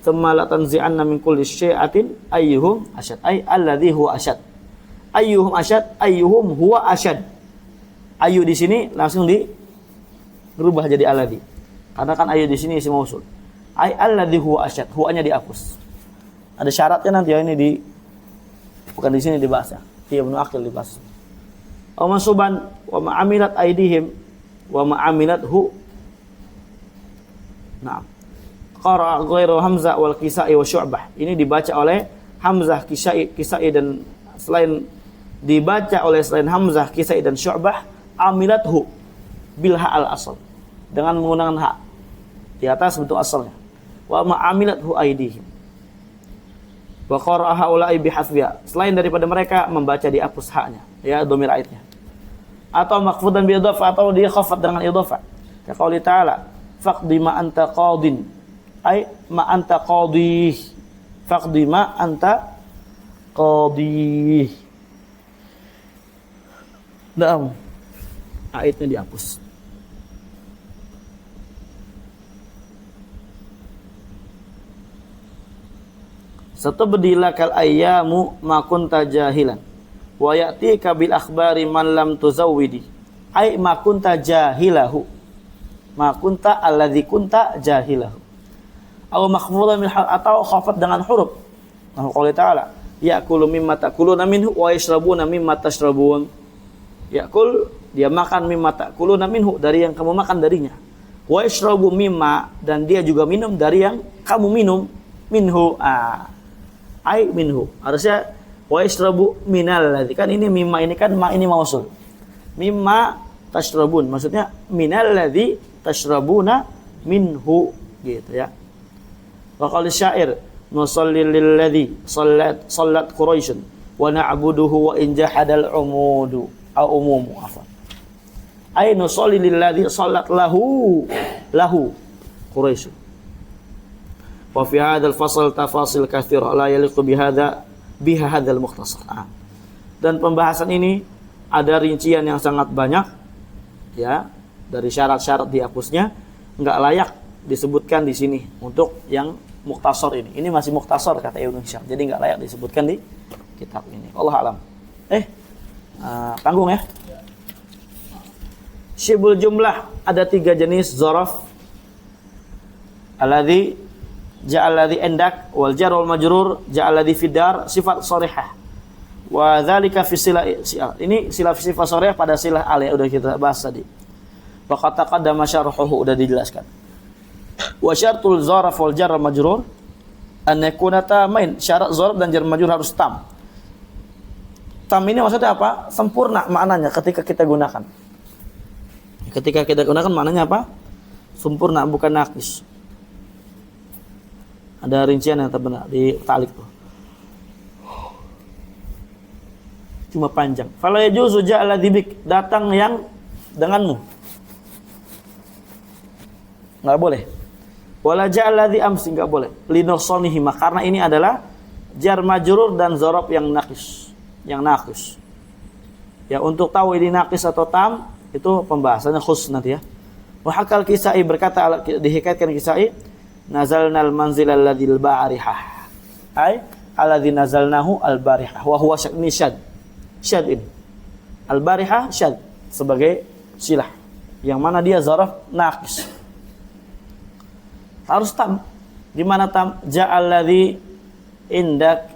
"Tsumma la tanzi'anna min kulli syai'atin ayyuhum asyad." Ay alladzi huwa asyad. Ayyuhum asyad, ayyuhum huwa asyad. Ayu di sini langsung dirubah jadi alladzi. Karena kan ayu di sini isim mausul. Ay alladzi huwa asyad, huwanya dihapus. Ada syaratnya nanti ya, ini bukan di sini dibahas ya. Fi Ibnu Aqil dibahas. Wa mansuban wa ma'amilat aidihim wa ma'amilat hu. Nah. Qara'a ghairu Hamzah wal Kisai wa Syu'bah. Ini dibaca oleh Hamzah, Kisai dan selain dibaca oleh selain Hamzah, Kisai dan Syu'bah, amilat hu bil ha al asal. Dengan menggunakan ha di atas bentuk asalnya. Wa ma'amilat hu aidihim. Wa qara'a haula'i bihasbiha. Selain daripada mereka membaca dihapus haknya, ya dhamir aidnya. Atau maqfudan bi idhafah, atau dia khafat dengan idhafah. Ya qauli ta'ala, faqdi ma anta qadin. Ai ma anta qadih. Faqdi ma anta qadih. Naam. Aidnya dihapus. Satubdilakal ayyamu ma kunta jahilan wa ya'tika bil akhbari man lam tuzawwidi. Ai ma kunta jahilahu. Ma kunta alladzi kunta jahilahu. Aw makhfudan min atau khafat dengan huruf. Nah, qala ta'ala, ya'kulu mimma ta'kuluna minhu wa yashrabuna mimma tashrabun. Ya'kul, dia makan mimma ta'kuluna minhu, dari yang kamu makan darinya. Wa yashrabu mimma, dan dia juga minum dari yang kamu minum. Minhu, ai minhu. Harusnya wa yashrabu minal ladzi. Kan ini mimma, ini kan ma, ini mausul. Mimma tashrabun, maksudnya minal ladzi tashrabuna minhu, gitu ya. Wa qala syair, nusalli lil ladzi sallat quraisyun wa na'buduhu wa in jahadal umudu au umumu afan. Ai nusalli lil ladzi sallat lahu quraisyun. Wa fi hadzal fasl tafasil katsira la yaliqu biha hadzal mukhtasar. Dan pembahasan ini ada rincian yang sangat banyak, ya, dari syarat-syarat dihapusnya, enggak layak disebutkan di sini untuk yang mukhtasar ini. Ini masih mukhtasar kata Ibnu Hisham. Jadi enggak layak disebutkan di kitab ini. Allah alam. Tanggung ya. Syibul jumlah, ada 3 jenis zaraf. Alladzi ja'alladzi indak wal jar wal majrur ja'alladzi fidar sifat sharihah. Wa dzalika fi silah. Ini silah sifat sharihah pada silah al, udah kita bahas tadi. Wa qad taqaddama syarhuhu, udah dijelaskan. Wa syartul zaraf wal jar wal majrur an yakuna tamain. Syarat zaraf dan jar majrur harus tam. Tam ini maksudnya apa? Sempurna maknanya ketika kita gunakan. Ketika kita gunakan maknanya apa? Sempurna, bukan nakis. Ada rincian yang terbenar di ta'liq tuh. Cuma panjang. Fala yajuzu ja'ala dzibik, datang yang denganmu. Enggak boleh. Wala ja'ala dzi amsi, enggak boleh. Linursanihi, karena ini adalah jar majrur dan zaraf yang nakis. Yang nakis. Ya, untuk tahu ini nakis atau tam, itu pembahasannya khusus nanti ya. Wa hakal Kisai, berkata, dihikaitkan Kisai, nazalnal manzilal ladzil ba'rihah. Ai alladzi nazalnahu al-barihah wa huwa syad. Syad ini. Al-barihah syad sebagai silah. Yang mana dia zaraf naqis. Harus tam. Di mana tam? Ja'alladzi indak.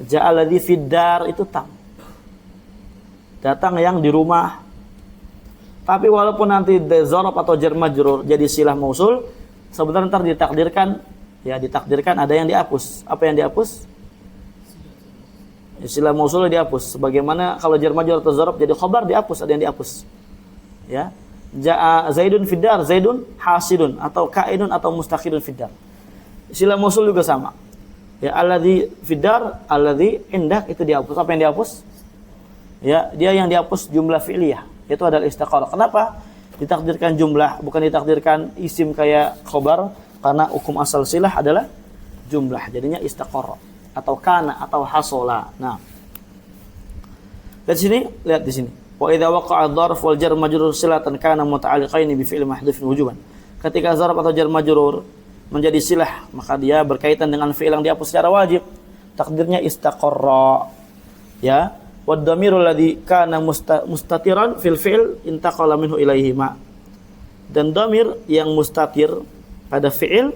Ja'alladzi fiddar, itu tam. Datang yang di rumah. Tapi walaupun nanti zaraf atau jar majrur jadi silah mausul, sebenarnya ntar ditakdirkan ada yang dihapus. Apa yang dihapus? Silah mausul dihapus. Sebagaimana kalau jar majrur atau zaraf jadi khabar dihapus, ada yang dihapus. Ya. Ja'a Zaidun fiddar, Zaidun hasidun, atau kaidun atau mustaqidun fiddar. Silah mausul juga sama. Ya, alladzi fiddar, alladzi indak, itu dihapus. Apa yang dihapus? Ya, dia yang dihapus jumlah fi'liyah, itu adalah istiqarah. Kenapa ditakdirkan jumlah, bukan ditakdirkan isim kayak khobar? Karena hukum asal silah adalah jumlah, jadinya istiqarah atau kana atau hasola. Nah, lihat sini, lihat di sini. Wa idza waqa'a dzarf wal jar majrur silatan kana muta'alliqaini bi fi'l mahdhuf wujuban. Ketika zarf atau jar majrur menjadi silah, maka dia berkaitan dengan fi'il yang dihapus secara wajib. Takdirnya istaqarra. Ya. Wad dhamirul ladzi kana mustatiran fil fi'l intaqala minhu ilaihi ma. Dan dhamir yang mustatir pada fi'il,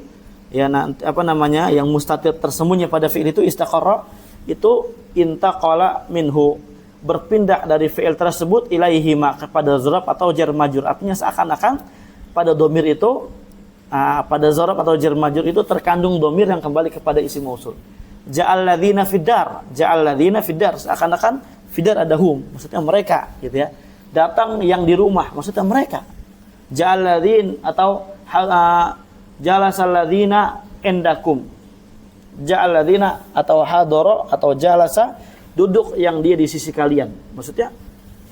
ya yang mustatir tersembunyi pada fi'il itu istaqarra, itu intaqala minhu, berpindah dari fi'il tersebut ilaihi ma, kepada zarf atau jar majrur. Artinya seakan-akan pada dhamir itu pada zarf atau jar majrur itu terkandung dhamir yang kembali kepada isim mausul. Ja'alladzina fiddar, seakan-akan fidar ada hum, maksudnya mereka, gitu ya. Datang yang di rumah, maksudnya mereka. Ja'alladzin atau jalasalladzina indakum. Ja'alladzina atau hadara atau jalasa, duduk yang dia di sisi kalian. Maksudnya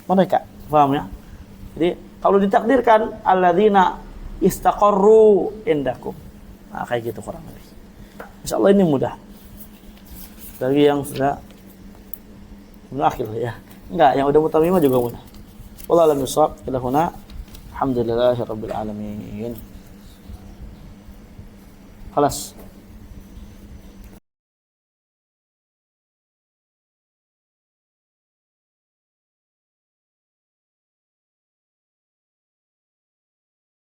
mereka. Paham ya? Jadi kalau ditakdirkan alladzina istaqarru indakum. Nah, kayak gitu kurang lebih. Insyaallah ini mudah. Bagi yang sudah akhir ya. Enggak, yang udah mutamimah juga mudah. Wallahu a'lam bishawab. Ila huna. Alhamdulillahirabbil alamin. Khalas.